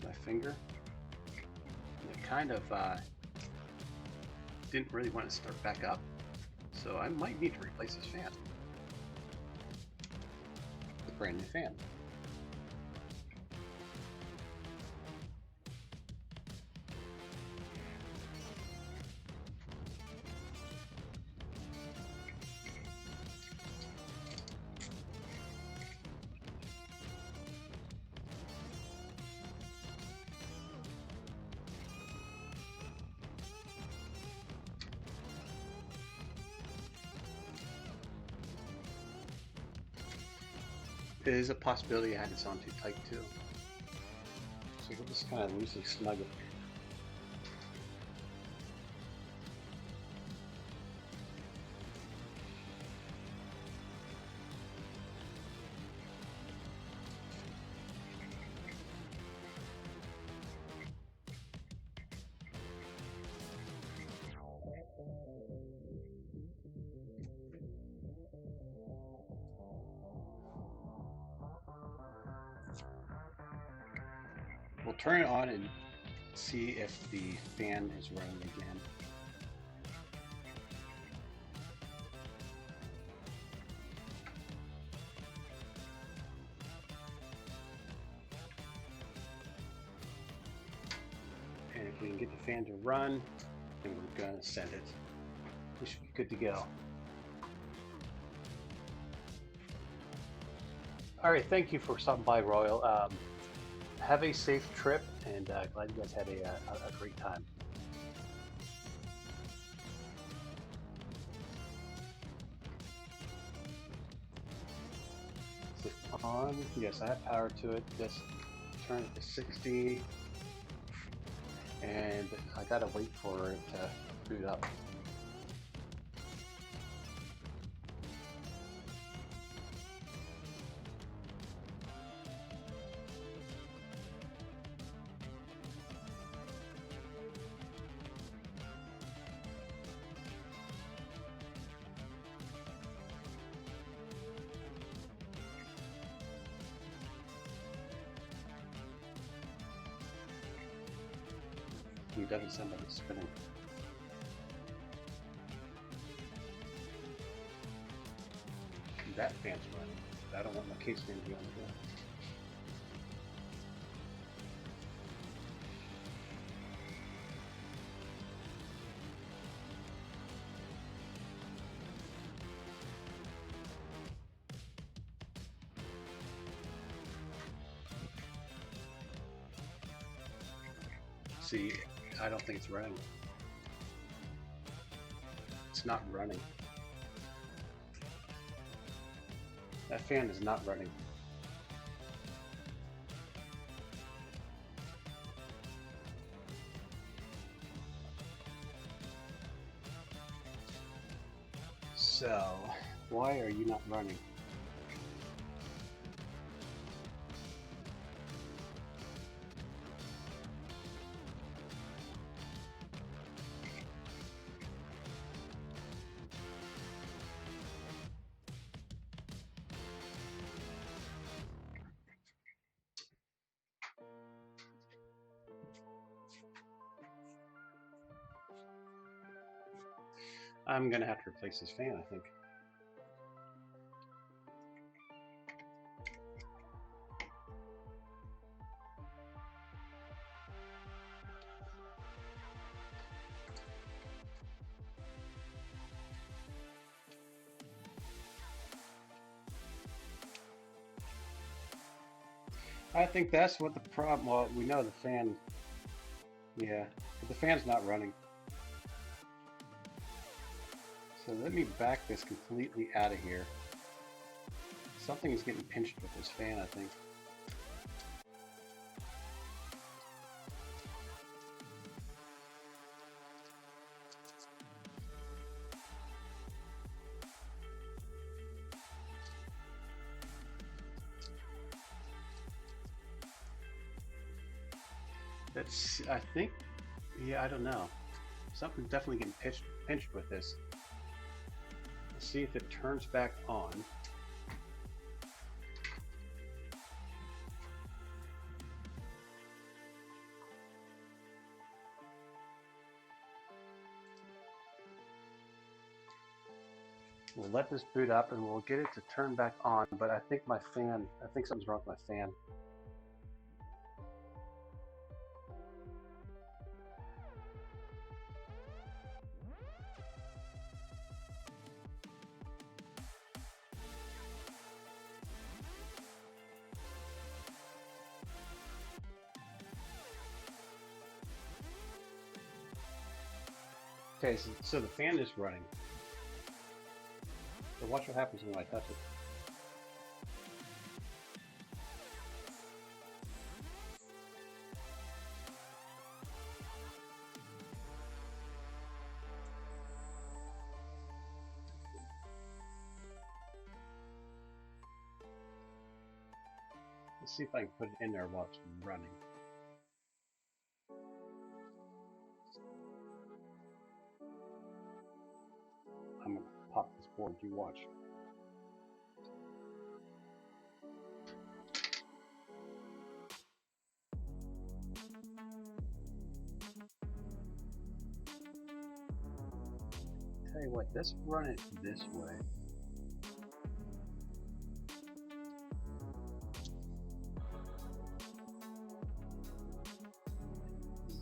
my finger. And it kind of didn't really want to start back up. So I might need to replace this fan. A brand new fan. It is a possibility I had this on too tight too. So we'll just kind of loosely snug it. We'll turn it on and see if the fan is running again. And if we can get the fan to run, then we're going to send it. We should be good to go. All right, thank you for stopping by, Royal. Have a safe trip, and glad you guys had a great time. Is it on? Yes, I have power to it. Just turn it to 60, and I gotta wait for it to boot up. It doesn't sound like it's spinning. That fan's running. I don't want my case fan to be on the ground. See, I don't think it's running. It's not running. That fan is not running. So, why are you not running? I'm gonna have to replace this fan, I think. I think that's what the problem. Well, we know the fan. Yeah, but the fan's not running. So let me back this completely out of here. Something is getting pinched with this fan, I think. That's, I think, yeah, I don't know. Something's definitely getting pinched with this. Let's see if it turns back on. We'll let this boot up and we'll get it to turn back on, but I think my fan, I think something's wrong with my fan. Okay, so the fan is running. So watch what happens when I touch it. Let's see if I can put it in there while it's running. I'm gonna pop this board, you watch. Tell you what, let's run it this way.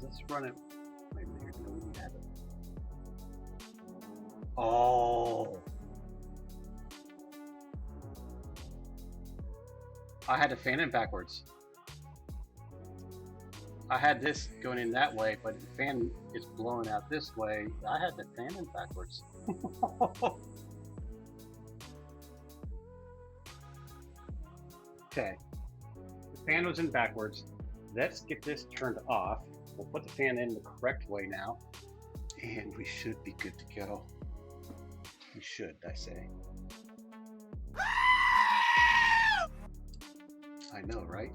Let's run it. Wait a minute, no, we have it. Oh! I had to fan in backwards. I had this going in that way, but the fan is blowing out this way. I had to fan in backwards. Okay. The fan was in backwards. Let's get this turned off. We'll put the fan in the correct way now. And we should be good to go. We should, I say. I know, right?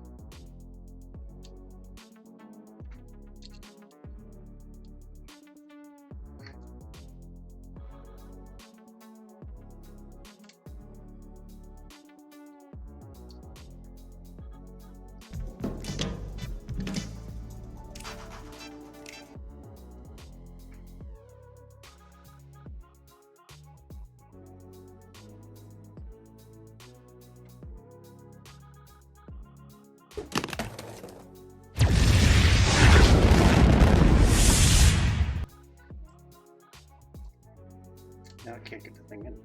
Now I can't get the thing in.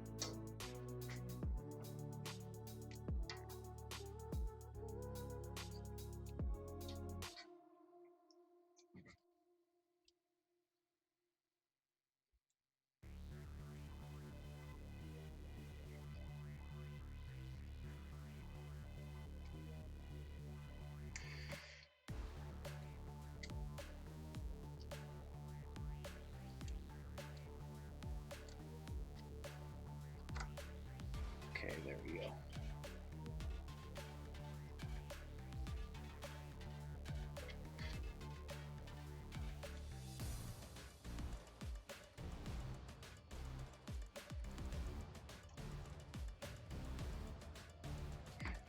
Okay, there we go.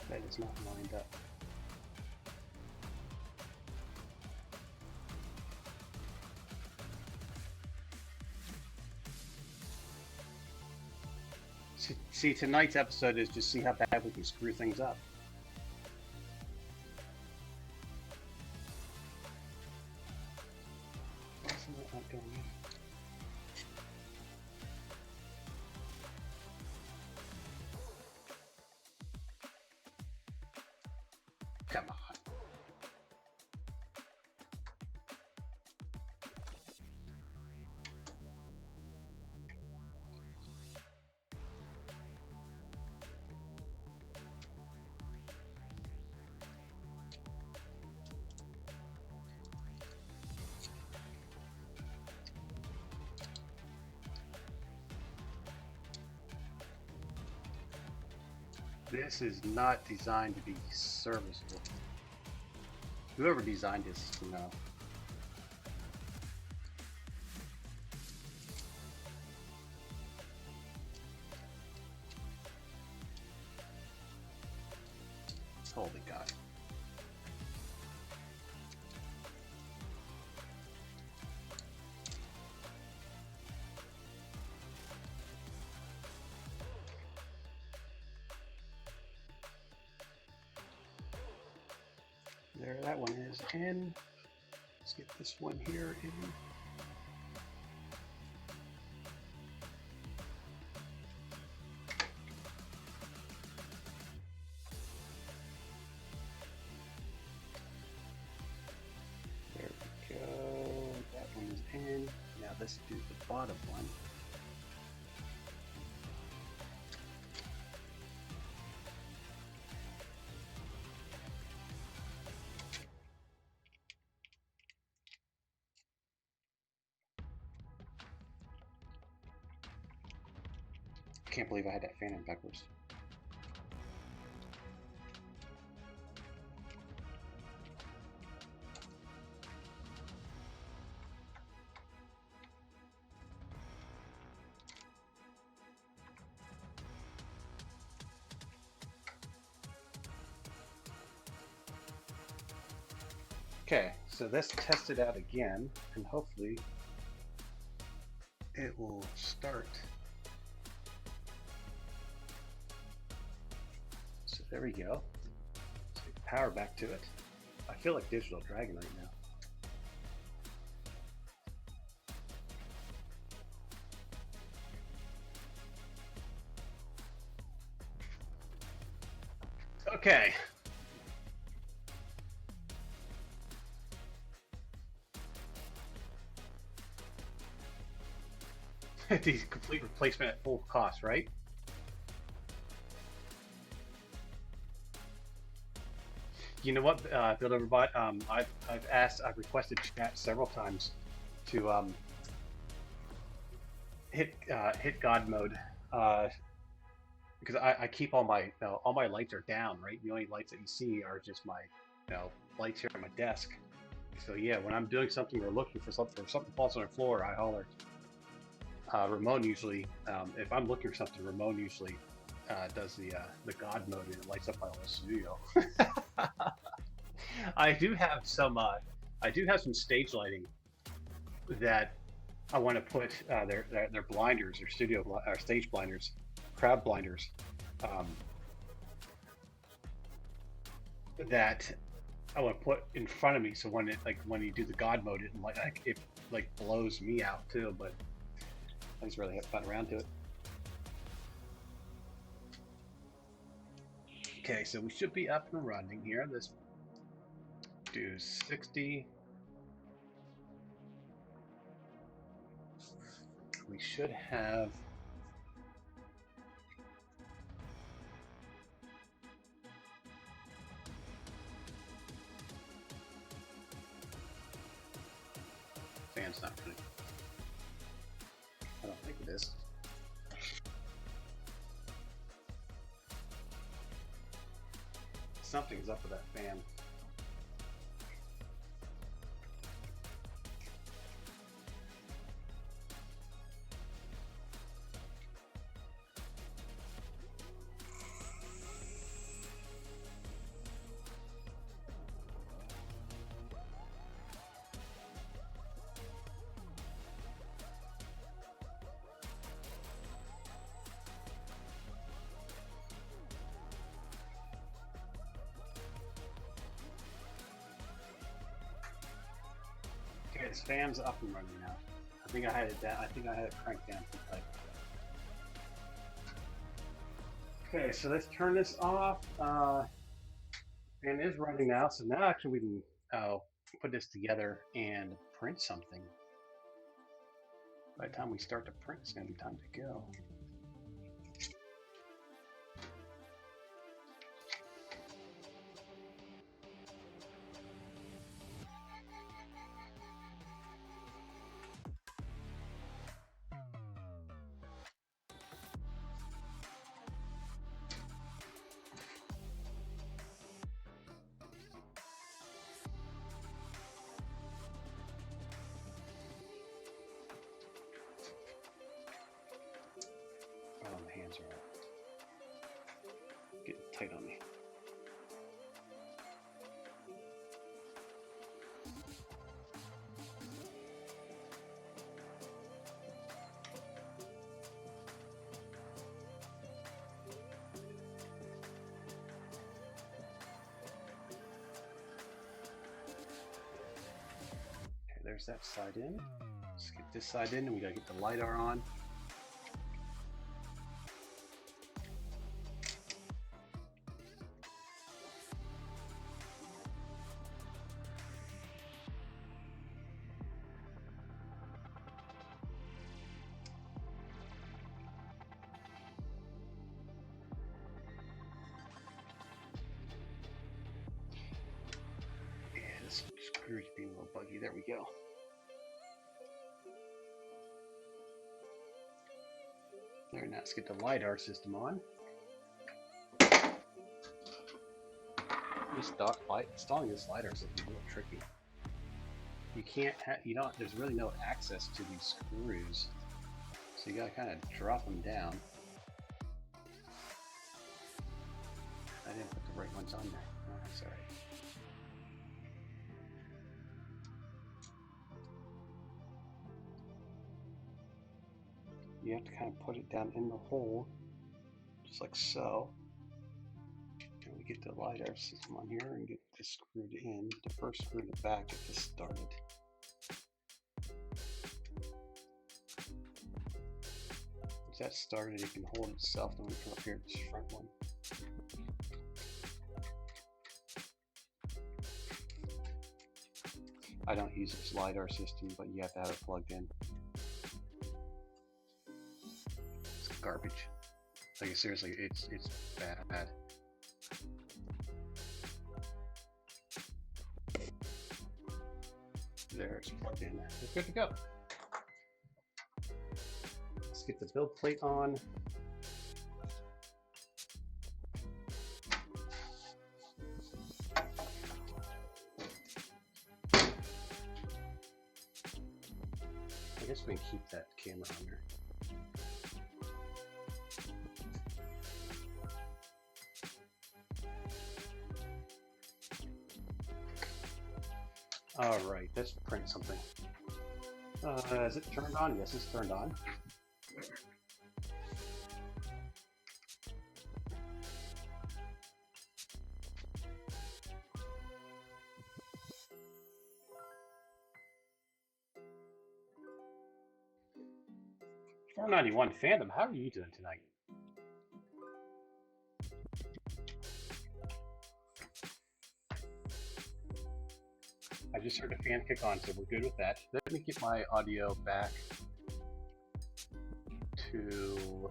That is not lined up. See, tonight's episode is just see how bad we can screw things up. Why isn't that not going in? Come on. This is not designed to be serviceable. Whoever designed this, you know. Holy God. There, that one is in. Let's get this one here in. There we go. That one is in. Now let's do the bottom one. Can't believe I had that fan in backwards. Okay, so let's test it out again, and hopefully it will start. So there we go. So power back to it. I feel like Digital Dragon right now. Okay. The complete replacement at full cost, right? You know what, Build Overbot? I've requested chat several times to hit God mode, because I keep all my lights are down, right? The only lights that you see are just my lights here on my desk. So yeah, when I'm doing something or looking for something, or something falls on the floor, I holler. Ramon usually, if I'm looking for something, Ramon usually does the God mode, and it lights up my whole studio. I do have some stage lighting that I want to put their blinders, or stage blinders, crowd blinders, that I want to put in front of me. So when you do the God mode, it blows me out too. But I just really haven't gotten around to it. Okay, so we should be up and running here. Let's do 60. We should have. Fan's not running. I don't think it is. Something's up with that fan. Okay, this fan's up and running now. I think I had it down. I think I had it cranked down too tight. Okay, so let's turn this off. Fan is running now, so now actually we can put this together and print something. By the time we start to print, it's going to be time to go. Oh, my hands are getting tight on me. Okay, there's that side in. Let's get this side in, and we gotta get the LiDAR on. This screw's being a little buggy. There we go. There, now let's get the LiDAR system on. Installing this LiDAR system is a little tricky. You can't there's really no access to these screws. So you gotta kind of drop them down. I didn't put the right ones on there. Oh, that's alright. you have to kind of put it down in the hole, just like so. And we get the LiDAR system on here and get this screwed in. The first screw in the back, get this started. Once that's started, it can hold itself. Then we come up here to this front one. I don't use this LiDAR system, but you have to have it plugged in. It's garbage. Like seriously, it's bad. There, it's plugged in. We're good to go. Let's get the build plate on. I guess we can keep that camera on there. All right, let's print something. Is it turned on? Yes, it's turned on. $4.91 Phantom, how are you doing tonight? I just heard a fan kick on, so we're good with that. Let me get my audio back to...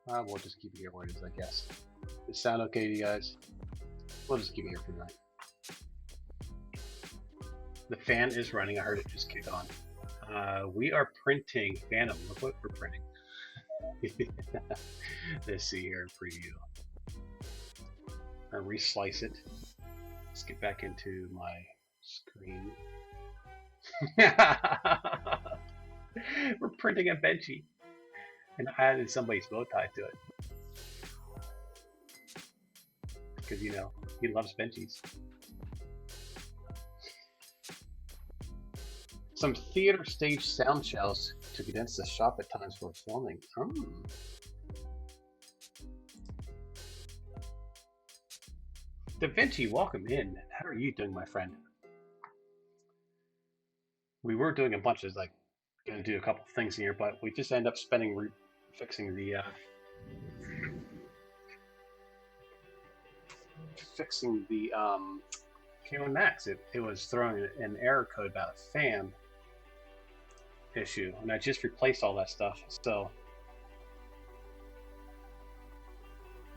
we'll just keep it here where it is, I guess. Does it sound okay to you guys? We'll just keep it here for tonight. The fan is running. I heard it just kick on. We are printing Phantom. Look what we're printing. Let's see here in preview. I'll reslice it. Let's get back into my screen. We're printing a Benchy. And I added somebody's bow tie to it. Because, you know, he loves Benchies. Some theater stage sound shells to condense the shop at times for filming. Da Vinci, welcome in. How are you doing, my friend? We were doing a bunch of, like, gonna do a couple things here, but we just end up spending fixing the K1 Max. It was throwing an error code about a fan issue, and I just replaced all that stuff. So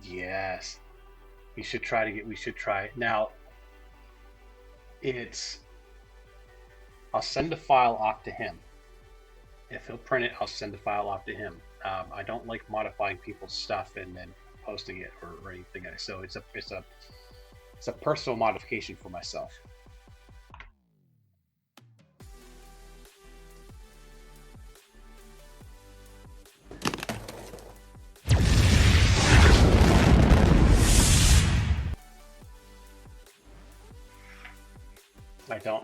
yes, we should try it now. I'll send the file off to him. If he'll print it, I'll send the file off to him. I don't like modifying people's stuff and then posting it or anything. So it's a personal modification for myself.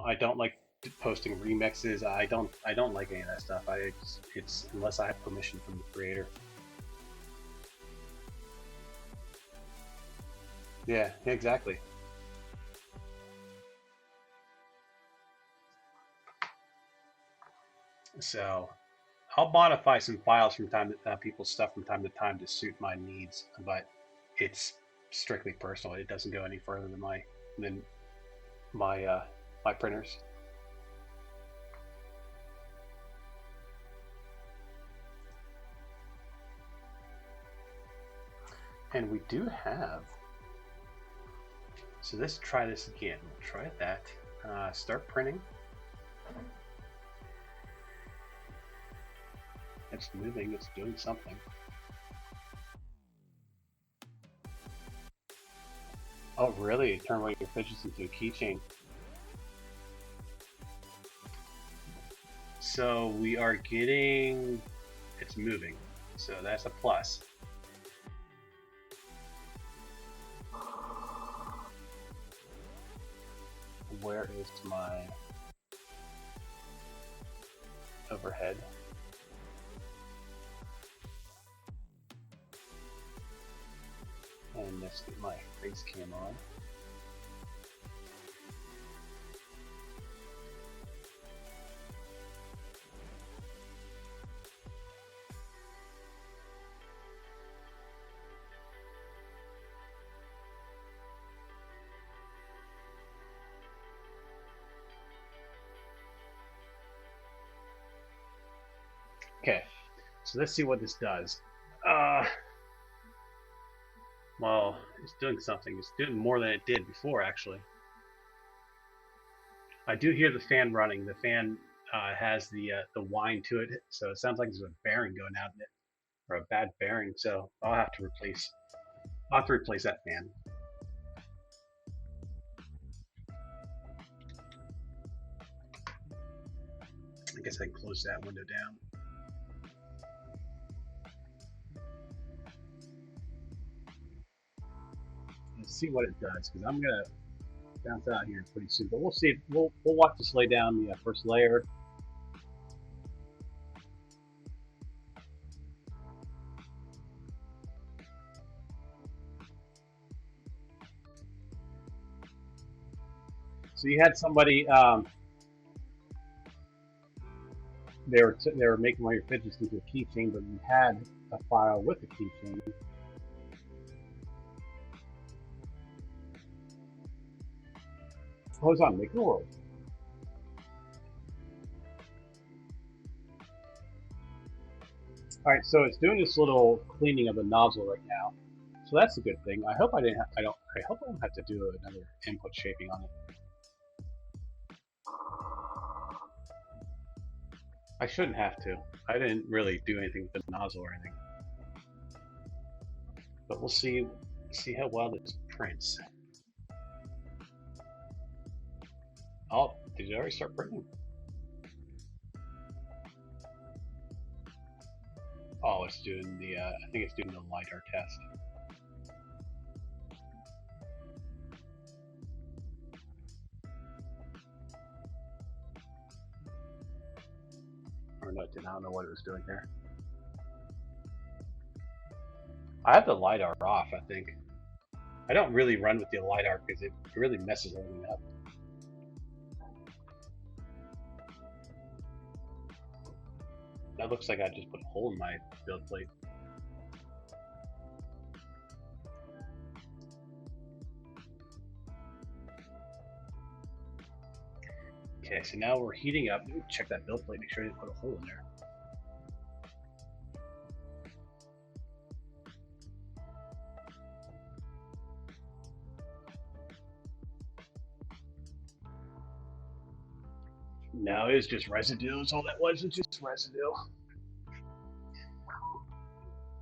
I don't like posting remixes. I don't like any of that stuff. It's unless I have permission from the creator. Yeah, exactly. So I'll modify some files from time to people's stuff from time to time to suit my needs, but it's strictly personal. It doesn't go any further than my printers. And we do have. So let's try this again. We'll try that. Start printing. It's moving. It's doing something. Oh, really? It turned one of your fidgets into a keychain. So we are getting. It's moving. So that's a plus. Where is my overhead? And let's get my face cam on. Okay, so let's see what this does. Well, it's doing something. It's doing more than it did before, actually. I do hear the fan running. The fan has the whine to it, so it sounds like there's a bearing going out in it, or a bad bearing. So I'll have to replace that fan. I guess I can close that window down. Let's see what it does, because I'm gonna bounce out here pretty soon. But we'll see. We'll watch this lay down the first layer. So you had somebody. They were making one of your fidgets into a keychain, but you had a file with a keychain. Hold on, make it work. All right, so it's doing this little cleaning of the nozzle right now, so that's a good thing. I hope I don't have to do another input shaping on it. I shouldn't have to. I didn't really do anything with the nozzle or anything, but we'll see how well this prints. Oh, did it already start printing? Oh, it's doing the, I think it's doing the LiDAR test. Or no, I don't know what it was doing there. I have the LiDAR off, I think. I don't really run with the LiDAR because it really messes everything up. That looks like I just put a hole in my build plate. Okay, so now we're heating up. Check that build plate, make sure I didn't put a hole in there. No, it's just residue. That's all that was. It's just residue.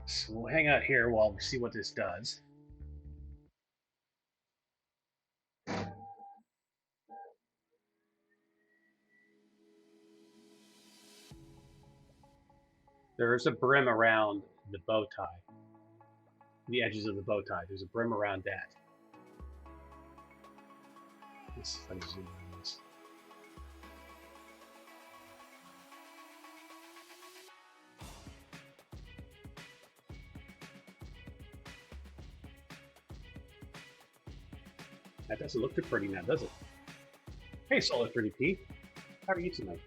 So we'll hang out here while we see what this does. There is a brim around the bow tie. The edges of the bow tie. There's a brim around that. Let's zoom in on this. That doesn't look too pretty now, does it? Hey, Solid 30p. How are you tonight?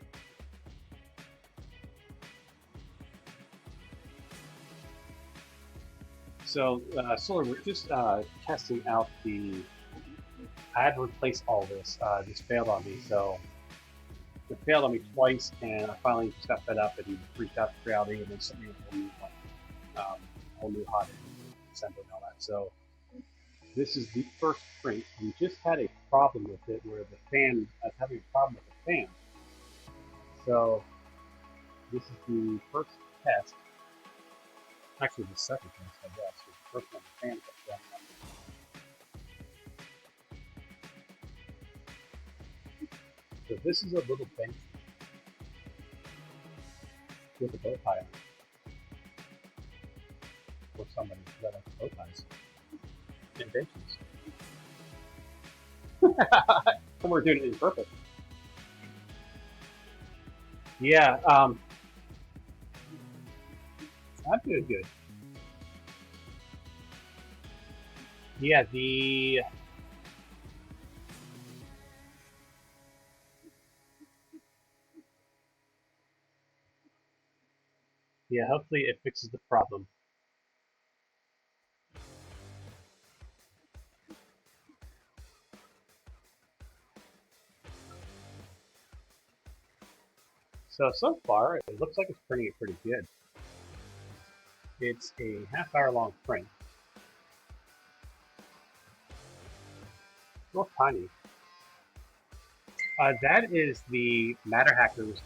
So, Solar, we're just testing out the. I had to replace all this. This failed on me, so it failed on me twice, and I finally just got fed up and reached out to Reality and then sent me a whole new hot assembly and all that. So this is the first print. We just had a problem with it where the fan. I was having a problem with the fan. So this is the first test. Actually, the second test, I guess. The first one, the fan kept running on me. So this is a little bench with a bow tie on it. For somebody that likes bow ties. Inventions. And we're doing it in purple. Yeah, I'm doing good. Yeah, hopefully it fixes the problem. So far, it looks like it's printing it pretty good. It's a half-hour long print. Real tiny. That is the Matter Hackers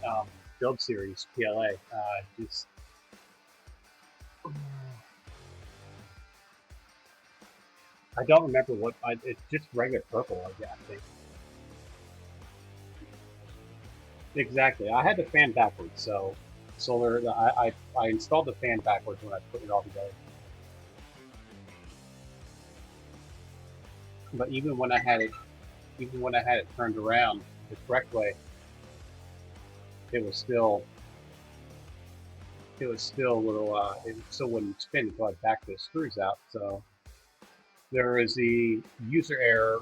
build series PLA. Just I don't remember what. It's just regular purple, I think. Exactly. I had the fan backwards, so solar. I installed the fan backwards when I put it all together. But even when I had it turned around the correct way, it was still a little. It still wouldn't spin until I backed the screws out. So there is the user error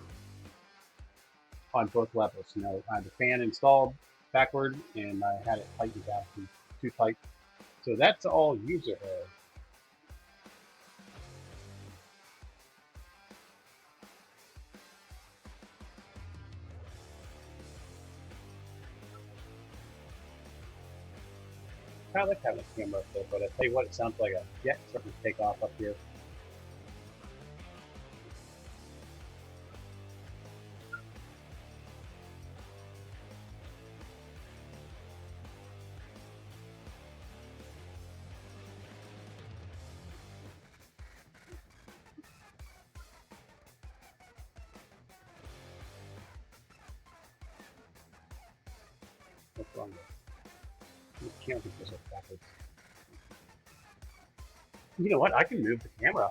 on both levels. You know, I had the fan installed backward, and I had it tightened down too tight. So that's all user error. I like having a camera up there, but I tell you what, it sounds like a jet starting to take off up here. What's wrong with it? The camera goes up backwards. You know what? I can move the camera.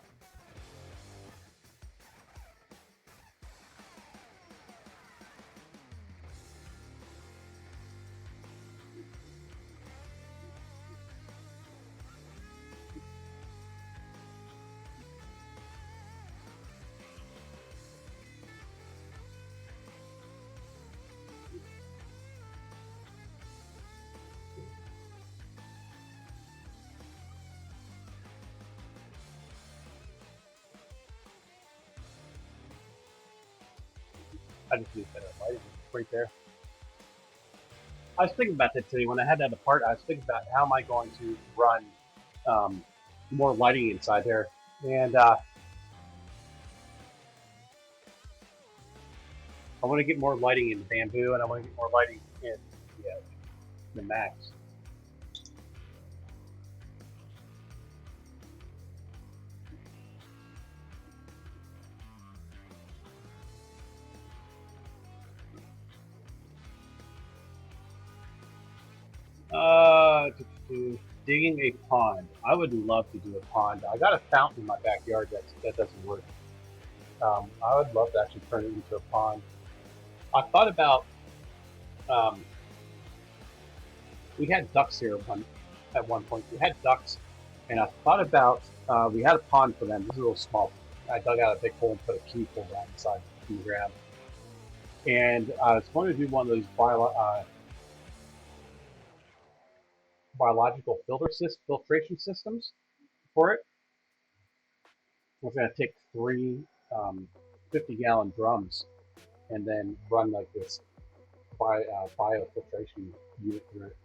I just need better lighting right there. I was thinking about that today when I had that apart. I was thinking about how am I going to run more lighting inside there, and I want to get more lighting in the bamboo, and I want to get more lighting in the Max. Digging a pond. I would love to do a pond. I got a fountain in my backyard that doesn't work. I would love to actually turn it into a pond. I thought about we had ducks here at one point. We had ducks, and I thought about we had a pond for them. This is a little small. I dug out a big hole and put a kiddie pool down inside in the ground. And I was going to do one of those biological filtration systems for it. I was going to take three 50-gallon drums and then run like this biofiltration unit through it.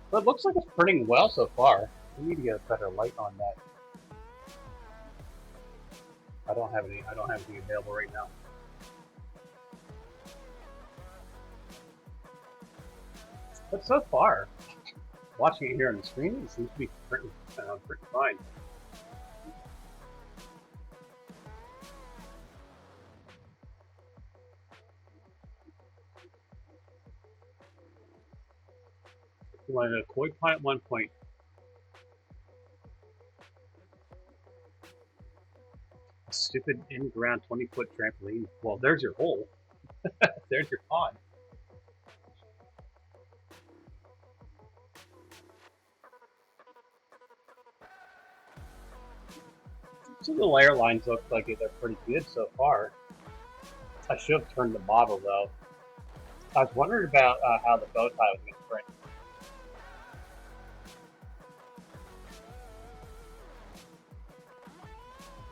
But it looks like it's printing well so far. We need to get a better light on that. I don't have anything available right now. But so far, watching it here on the screen, it seems to be printing fine. We wanted a koi pond at one point. stupid in-ground 20-foot trampoline. Well, there's your hole. There's your pond. So the little airlines look like they're pretty good so far. I should have turned the model though. I was wondering about how the bow tie was going to print.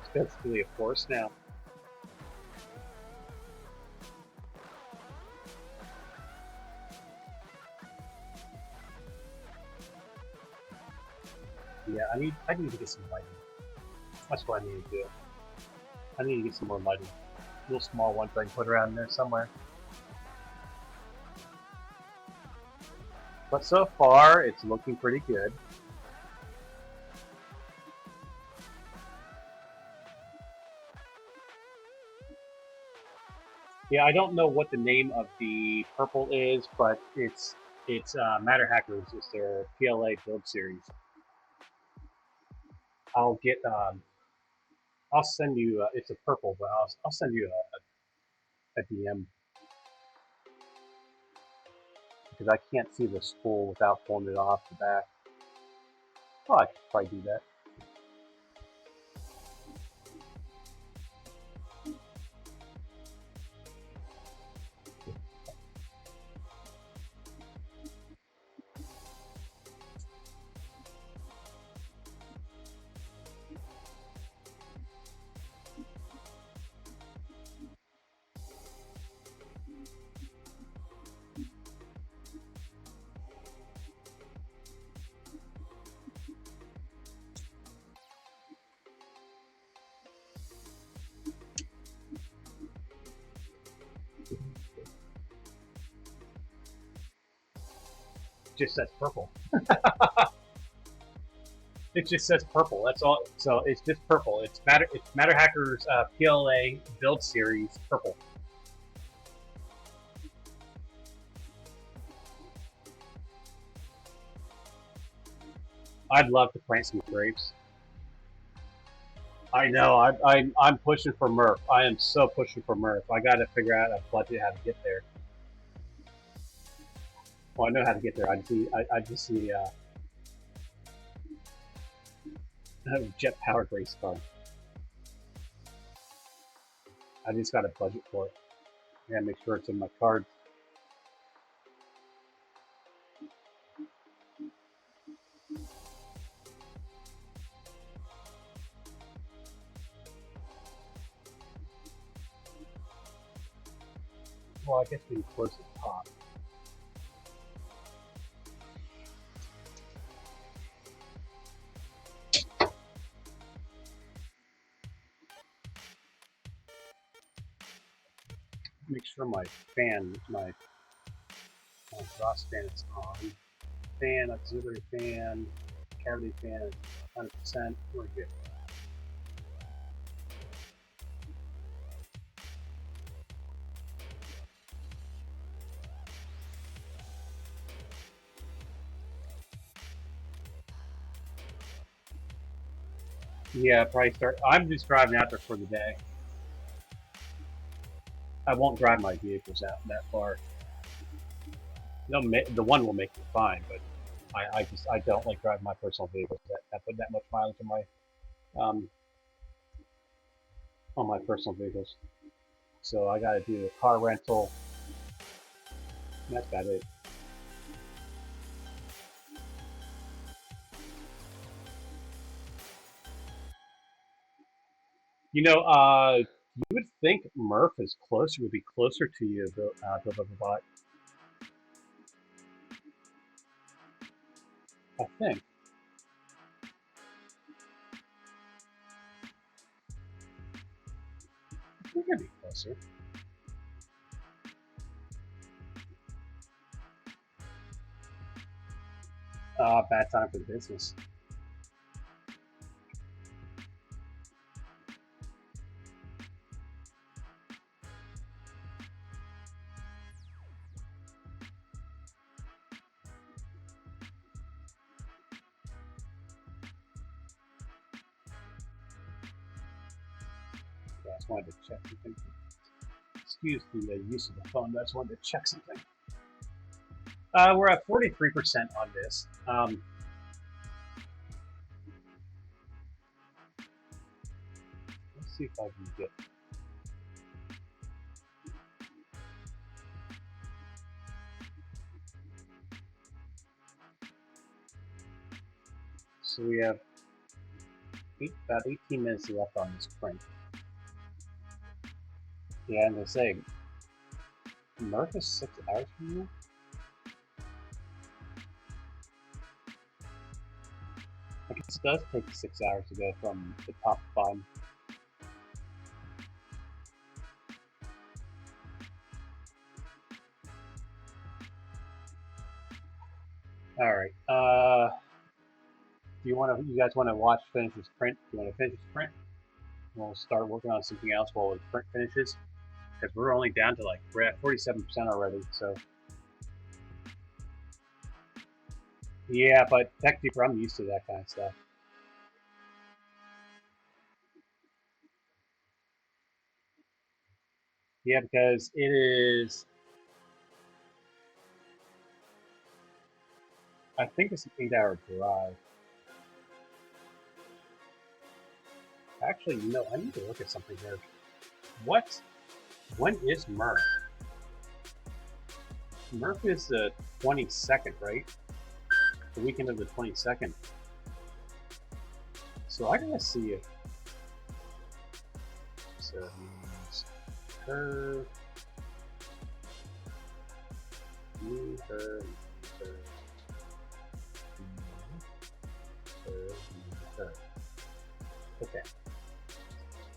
It's basically a force now. Yeah, I need to get some lighting. That's what I need to do. I need to get some more lighting. Little small ones I can put around there somewhere. But so far, it's looking pretty good. Yeah, I don't know what the name of the purple is, but it's Matter Hackers. It's their PLA build series. I'll get I'll send you. It's a purple, but I'll send you a DM because I can't see the spool without pulling it off the back. Oh, I could probably do that. It just says purple. It just says purple. That's all. So it's just purple. It's Matter Hackers PLA build series purple. I'd love to plant some grapes. I know. I'm pushing for Murph. I am so pushing for Murph. I got to figure out a budget how to get there. Well, I know how to get there. I just see a jet powered race car. I just got a budget for it. I gotta make sure it's in my cards. Well, I guess we can close the top. Make sure my exhaust fan is on. Fan, auxiliary fan, cavity fan, 100%. We're good. Yeah, probably start. I'm just driving out there for the day. I won't drive my vehicles out that far. The one will make it fine, but I don't like driving my personal vehicles that put that much mileage on my personal vehicles. So I got to do a car rental. That's about it. You would think Murph is closer, would be closer to you, but I think. I think I'd be closer. Bad time for the business. just wanted to check something. Excuse the use of the phone, but I just wanted to check something. We're at 43% on this. Let's see if I can get. So we have about 18 minutes left on this print. Yeah, I'm gonna say, Murph is 6 hours from you. I guess it does take 6 hours to go from the top to bottom. All right. Do you guys want to finish this print? Do you want to finish this print? We'll start working on something else while the print finishes, because we're only down to we're at 47% already. So yeah, but tech deeper, I'm used to that kind of stuff. Yeah, because it is. I think it's an 8-hour drive. Actually, no, I need to look at something here. What? When is Murph? Murph is the 22nd, right? The weekend of the 22nd. So I gotta see if. So he's her. Me, her, her. Her. Okay.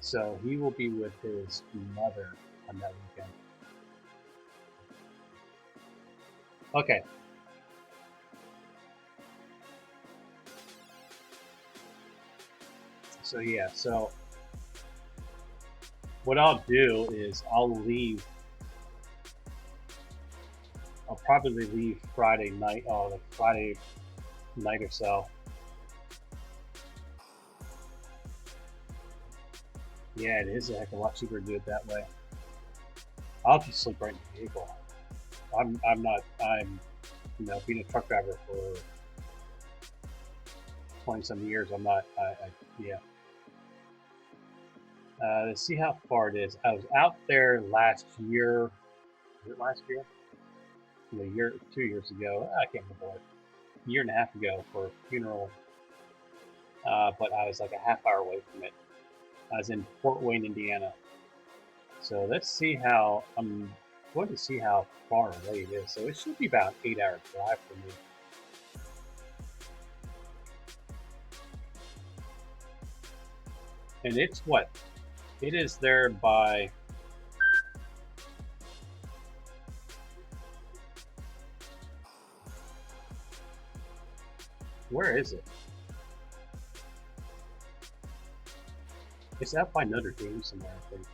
So he will be with his mother on that weekend. Okay. So yeah, so what I'll do is I'll probably leave Friday night, Friday night or so. Yeah, it is a heck of a lot cheaper to do it that way. I'll just sleep right in the vehicle. I'm being a truck driver for 20-some years. Yeah. Let's see how far it is. I was out there last year. Was it last year? 2 years ago. I can't remember. A year and a half ago for a funeral. But I was like a half hour away from it. I was in Fort Wayne, Indiana. So let's see how, I'm going to see how far away it is. So it should be about an 8-hour drive for me. And it's what? It is there by. Where is it? It's out by Notre Dame somewhere, I think.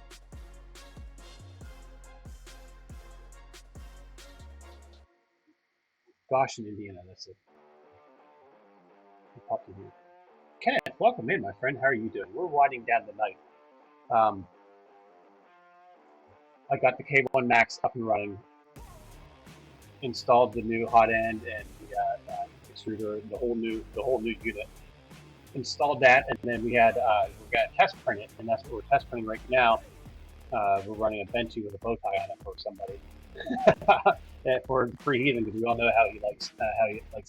Goshen, Indiana, that's it. It popped in here. Kenneth, welcome in, my friend. How are you doing? We're winding down the night. I got the K1 Max up and running. Installed the new hot end and the extruder, the whole new unit. Installed that, and then we're gonna test print it, and that's what we're test printing right now. We're running a Benchy with a bow tie on it for somebody, for Heathen, because we all know how he likes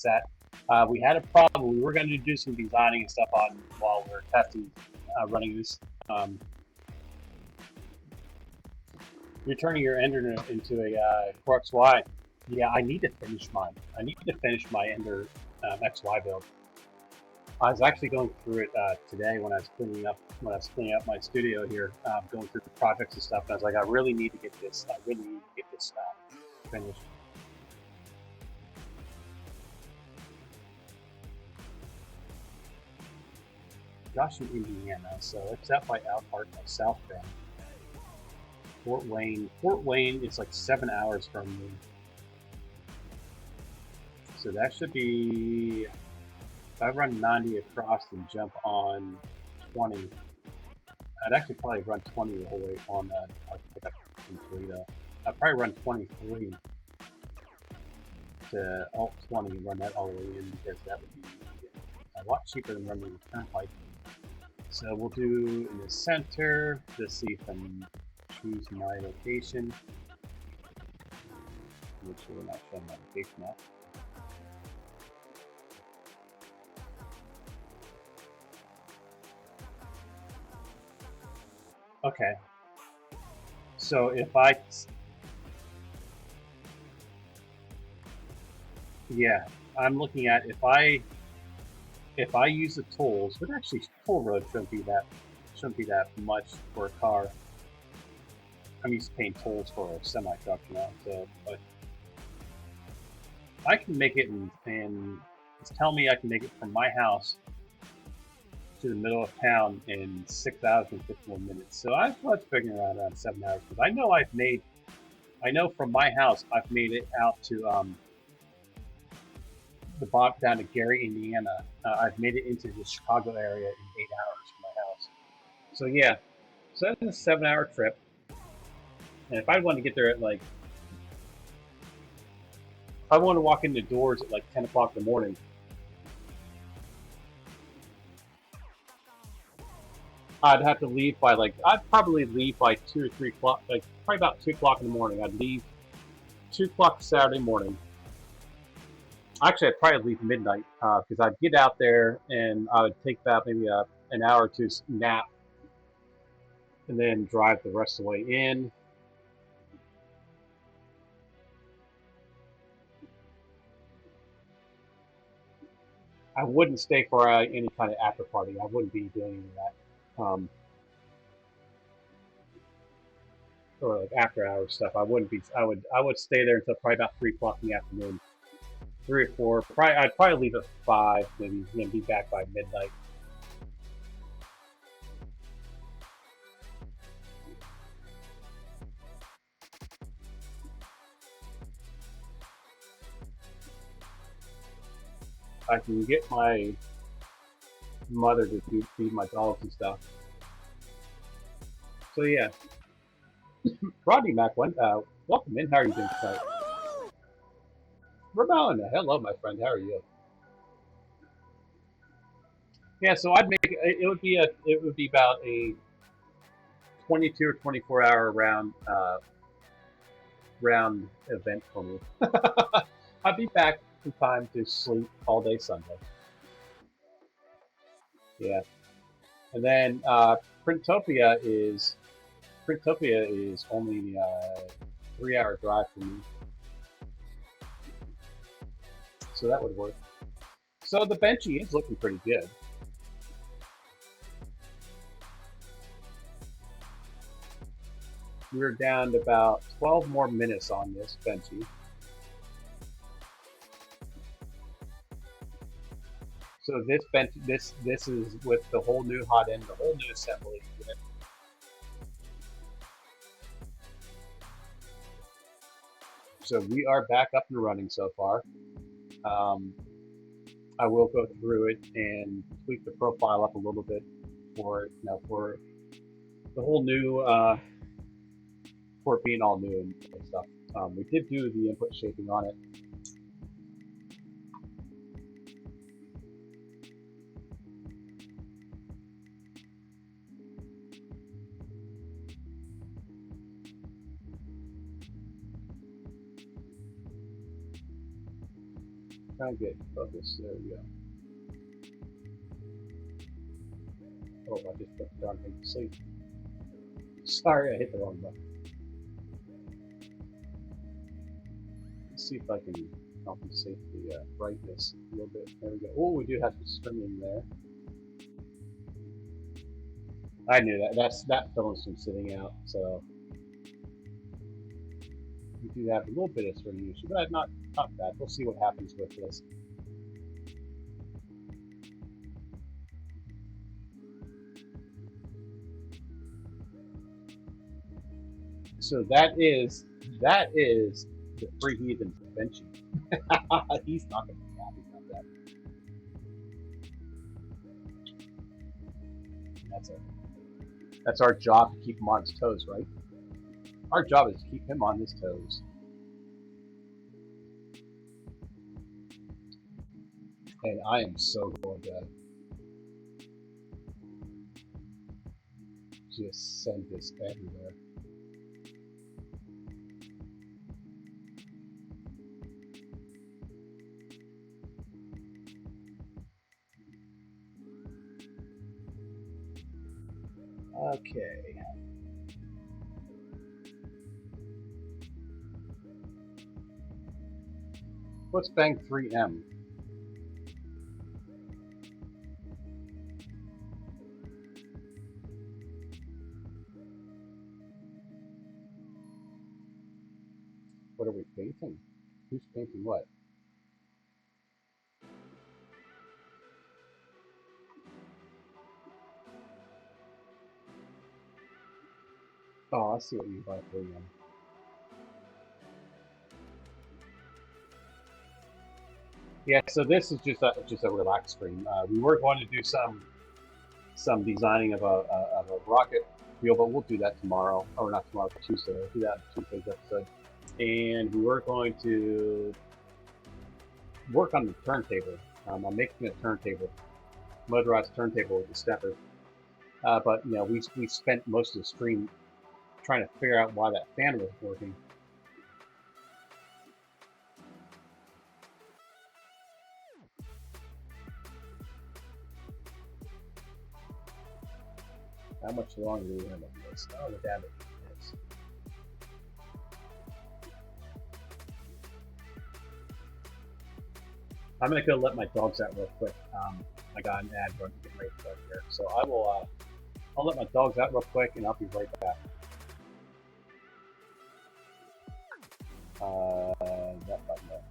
that. We had a problem. We were going to do some designing and stuff on while we're testing, running this. You're turning your Ender into a Core XY. Yeah, I need to finish mine. I need to finish my Ender XY build. I was actually going through it today when I was cleaning up my studio here, going through the projects and stuff. And I was like, I really need to get this. Finished. Goshen, Indiana. So it's out by Elkhart, by South Bend. Fort Wayne. Fort Wayne is like 7 hours from me. So that should be. If I run 90 across and jump on 20, I'd actually probably run 20 the whole way on I'll pick up 3 though. I'd probably run 23 to alt 20 and run that all the way in because that would be a lot cheaper than running the turnpike. So we'll do in the center. Let's see if I can choose my location. Make sure we're not showing my location now. Okay. So if I'm looking at if I use the tolls, but actually toll road shouldn't be that much for a car. I'm used to paying tolls for a semi truck now, so but I can make it and it's telling me I can make it from my house to the middle of town in 6 hours and 51 minutes. So I was figuring around 7 hours because I know from my house I've made it out to the bottom down to Gary, Indiana. I've made it into the Chicago area in 8 hours from my house. So yeah, so that's a 7-hour trip. And if I want to get there at like, if I want to walk in the doors at like 10 o'clock in the morning, I'd have to leave by like, I'd probably leave by 2 or 3 o'clock, like probably about 2 o'clock in the morning. I'd leave 2 o'clock Saturday morning. Actually, I'd probably leave midnight because I'd get out there and I would take about maybe an hour or two nap and then drive the rest of the way in. I wouldn't stay for any kind of after party. I wouldn't be doing any of that. Or like after hours stuff. I wouldn't be. I would stay there until probably about 3 o'clock in the afternoon, 3 or 4. I'd probably leave at 5, maybe, and be back by midnight. I can get my mother to feed my dogs and stuff. So yeah, Rodney Mac, welcome in. How are you doing tonight? Ramon, hello, my friend. How are you? Yeah, so I'd make it would be about a 22 or 24-hour round event for me. I'd be back in time to sleep all day Sunday. Yeah, and then Printopia is only a 3-hour drive for me, so that would work. So the Benchy is looking pretty good. We're down to about 12 more minutes on this Benchy. So this is with the whole new hot end, the whole new assembly unit. So we are back up and running so far. I will go through it and tweak the profile up a little bit for it, for the whole new, for it being all new and stuff. We did do the input shaping on it. Try and get focus. There we go. Oh, I just put the darn thing to sleep. Sorry, I hit the wrong button. Let's see if I can compensate the brightness a little bit. There we go. Oh, we do have some stringing there. I knew that. That film's been sitting out, so we do have a little bit of stringing issue, but not bad. We'll see what happens with this. So that is the free heathen convention. He's not going to be happy about that. That's our job, to keep him on his toes, right? Our job is to keep him on his toes. And I am so going to just send this everywhere. Okay. What's bang 3M? What are we painting? Who's painting what? Oh, I see what you got 3M. Yeah, so this is just a relaxed stream. We were going to do some designing of a rocket wheel, but we'll do that tomorrow, or not tomorrow, but Tuesday. We'll do that in Tuesday's episode. And we were going to work on the turntable. I'm making a turntable, motorized turntable with the stepper. But you know, we spent most of the stream trying to figure out why that fan wasn't working. How much longer do we have on this? Oh, we're down to 8 minutes. I'm gonna go let my dogs out real quick. I got an ad run to get ready to go here, so I will. I'll let my dogs out real quick, and I'll be right back. That button there.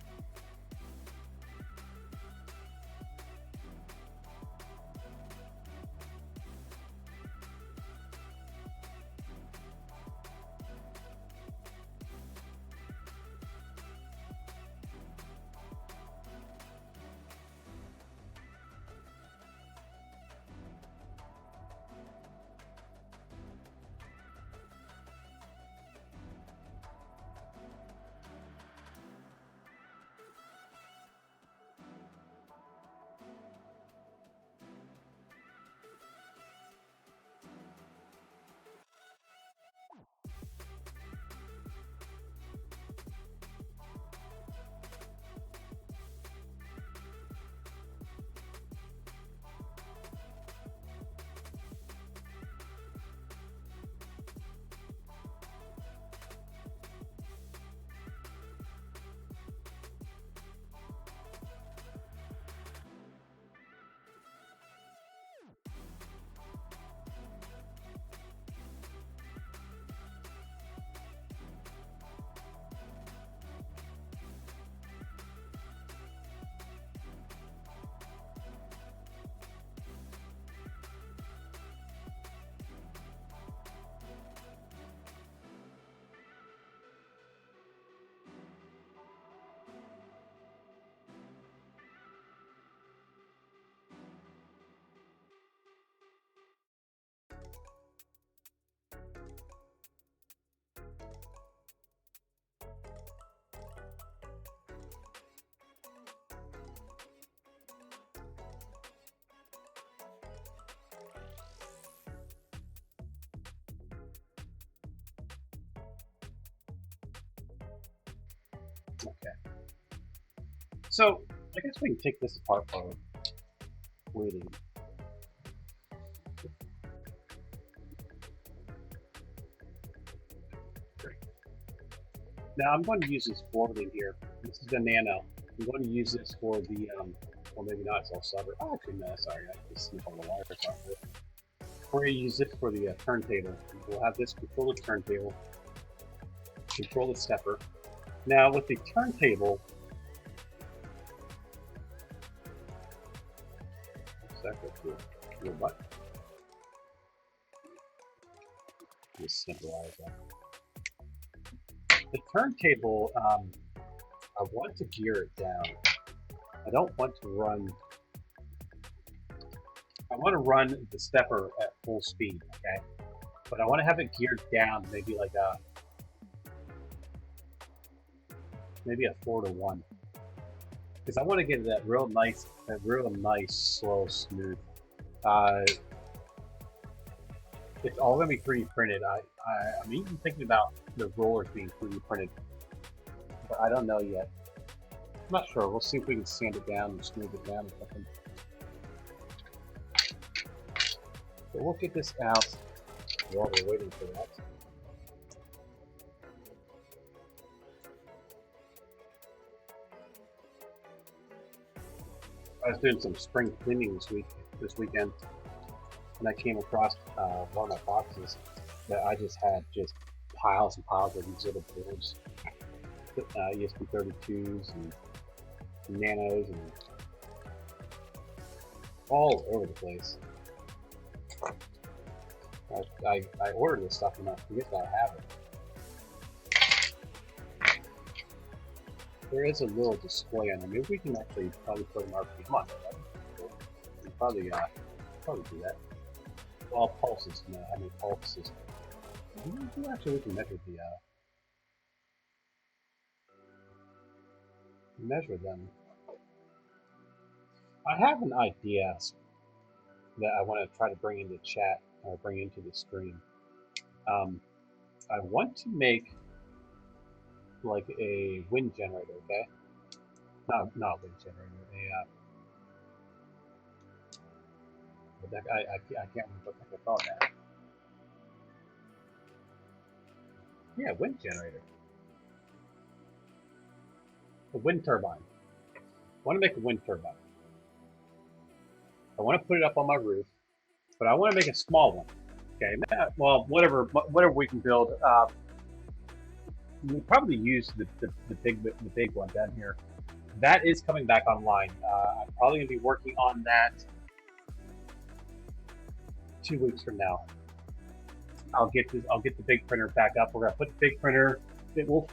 Okay. So I guess we can take this apart while we're waiting. Great. Now I'm going to use this board in here. This is the Nano. I'm going to use this for the, well maybe not, it's all solder. Oh, actually no, sorry, I just snip on the wires off it. We're going to use this for the turntable. We'll have this control the turntable, control the stepper. Now with the turntable, your butt. Just snip the wires off. The turntable, I want to gear it down. I don't want to run. I want to run the stepper at full speed. Okay. but I want to have it geared down, maybe like maybe a 4-to-1, because I want to get that real nice, slow, smooth. It's all gonna be 3D printed. I'm even thinking about the rollers being 3D printed, but I don't know yet. I'm not sure. We'll see if we can sand it down and smooth it down or something. So we'll get this out while we're waiting for that. I was doing some spring cleaning this weekend, and I came across one of my boxes that I just had piles and piles of these little boards, ESP32s and nanos and all over the place. I ordered this stuff and I forget that I have it. There is a little display on there. Maybe we can actually probably put an RPM on there. We probably do that. All pulses, how many pulses? Actually, we can measure them. I have an idea that I want to try to bring into chat or bring into the stream. I want to make like a wind generator, okay? Not a wind generator, I can't remember what I call that. Yeah, wind generator. A wind turbine. I want to make a wind turbine. I want to put it up on my roof, but I want to make a small one. Okay, well, whatever we can build. We'll probably use the big one down here. That is coming back online. I'm probably going to be working on that 2 weeks from now. I'll get the big printer back up. We're gonna put the big printer. It will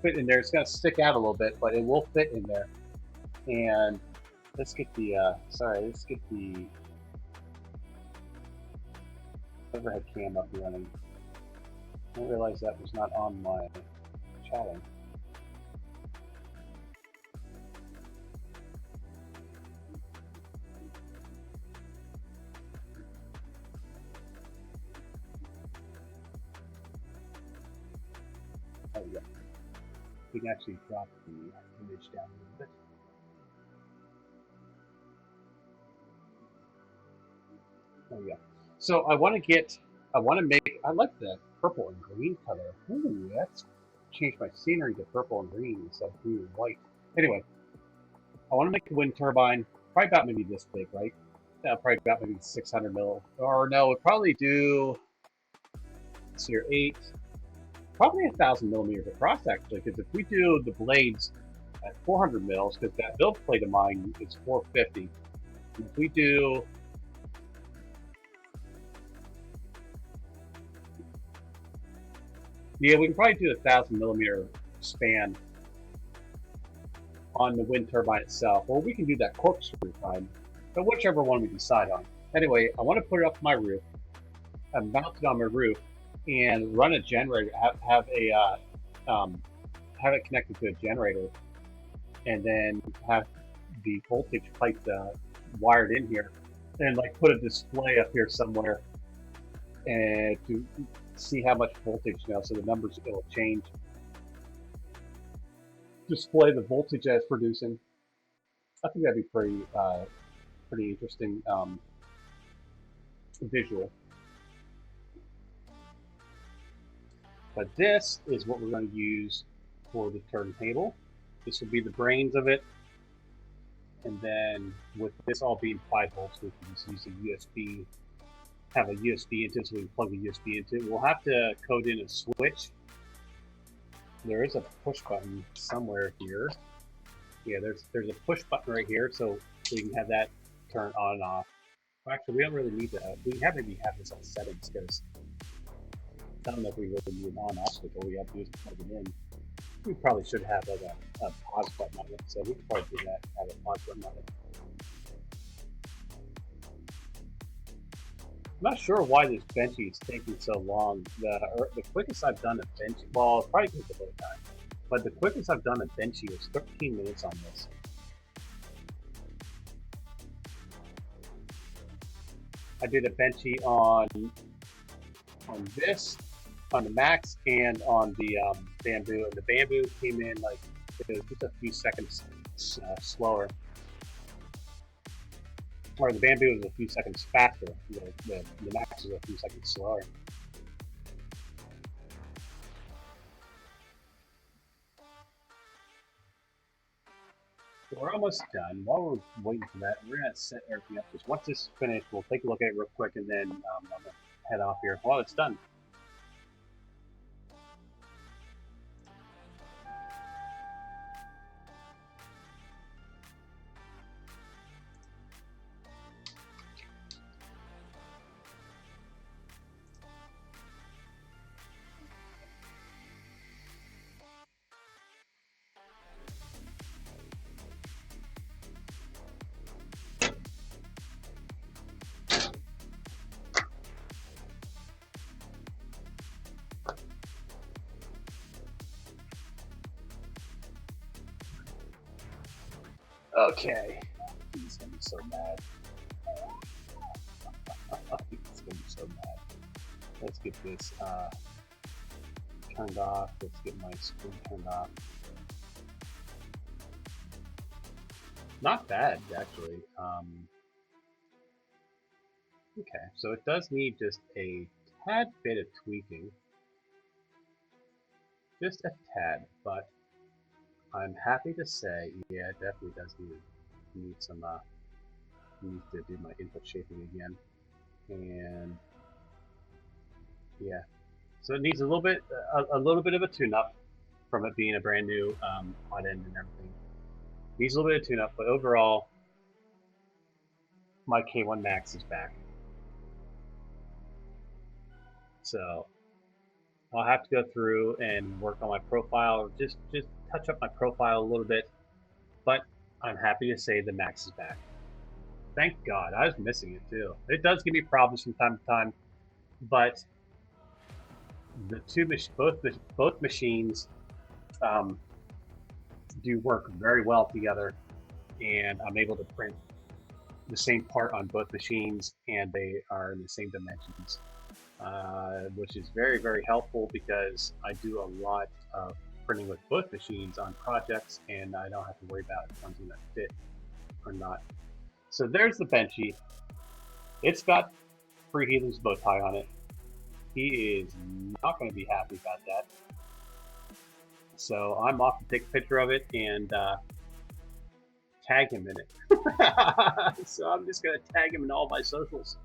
fit in there. It's gonna stick out a little bit, but it will fit in there. And let's get the overhead cam up and running. I didn't realize that was not on my chatting. Oh yeah, we can actually drop the image down a little bit. Oh yeah. So I like the purple and green color. Ooh, that's changed my scenery to purple and green instead of blue and white. Anyway, I want to make a wind turbine, probably about maybe this big, right? Probably about maybe 600 mil. Or no, it'd probably do, let's see here, 8, probably 1,000 millimeters across actually, because if we do the blades at 400 mils, because that build plate of mine is 450, and if we do, yeah, we can probably do 1,000 millimeter span on the wind turbine itself, or we can do that corkscrew kind, but whichever one we decide on. Anyway, I want to put it up my roof, mount it on my roof, and run a generator. Have it connected to a generator, and then have the voltage pipe wired in here, and like put a display up here somewhere, and to see how much voltage now, so the numbers will change. Display the voltage that it's producing. I think that'd be pretty interesting visual. But this is what we're going to use for the turntable. This will be the brains of it. And then with this all being 5 volts, we can just use a USB, have a USB into it, so we can plug the USB into it. We'll have to code in a switch. There is a push button somewhere here. Yeah, there's a push button right here, so we can have that turn on and off. Well, actually, we don't really need that. We maybe have this on settings, because I don't know if we really need an on-off switch. All we have to do is plug it in. We probably should have like a pause button on it, so we can probably do that, have a pause button on it. not sure why this benchy is taking so long. The quickest I've done a benchy, well, it's probably because of the time, but the quickest I've done a benchy was 13 minutes on this. I did a benchy on this, on the max, and on the bamboo. And the bamboo came in like it was just a few seconds slower, or the bamboo was a few seconds faster. The max was a few seconds slower. So we're almost done. While we're waiting for that, we're gonna set everything up. Just once this is finished, we'll take a look at it real quick, and then I'm gonna head off here. While it's done. Okay. He's gonna be so mad. He's gonna be so mad. Let's get this turned off. Let's get my screen turned off. Not bad, actually. Okay, so it does need just a tad bit of tweaking. Just a tad, but I'm happy to say, yeah, it definitely does need some need to do my input shaping again, and yeah, so it needs a little bit of a tune-up from it being a brand new hot end and everything. Needs a little bit of tune-up, but overall, my K1 Max is back. So I'll have to go through and work on my profile, just touch up my profile a little bit, but I'm happy to say the Max is back. Thank God, I was missing it too. It does give me problems from time to time, but the both machines do work very well together, and I'm able to print the same part on both machines, and they are in the same dimensions, which is very, very helpful because I do a lot of printing with both machines on projects, and I don't have to worry about if one's going to fit or not. So there's the benchy. It's got Free Heathen's bow tie on it. He is not going to be happy about that. So I'm off to take a picture of it and tag him in it. So I'm just going to tag him in all my socials.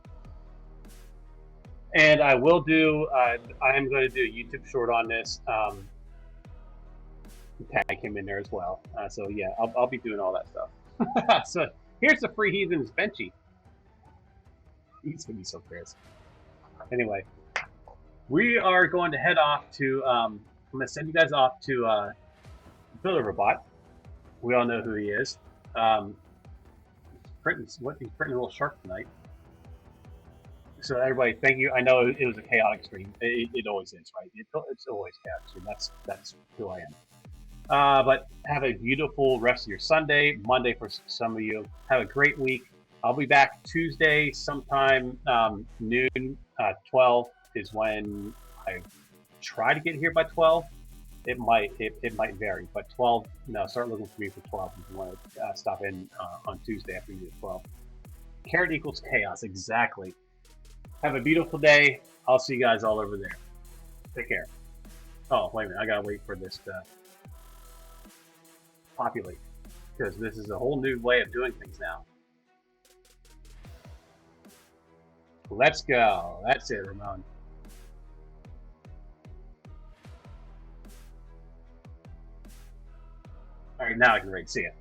And I will do, I am going to do a YouTube short on this. Tag him in there as well. So yeah, I'll be doing all that stuff. So here's the Free Heathen's benchy. He's going to be so pissed. Anyway, we are going to head off to, I'm going to send you guys off to Builder Robot. We all know who he is. He's printing a little sharp tonight. So everybody, thank you. I know it was a chaotic stream. It always is, right? It's always chaotic stream. That's who I am. But have a beautiful rest of your Sunday, Monday for some of you. Have a great week. I'll be back Tuesday sometime noon. 12 is when I try to get here by 12. It might vary, but 12. No, start looking for me for 12 if you want to stop in on Tuesday after you get 12. Carrot equals chaos, exactly. Have a beautiful day. I'll see you guys all over there. Take care. Oh, wait a minute. I gotta wait for this to populate because this is a whole new way of doing things now. Let's go. That's it, Ramon. All right, now I can read. See ya.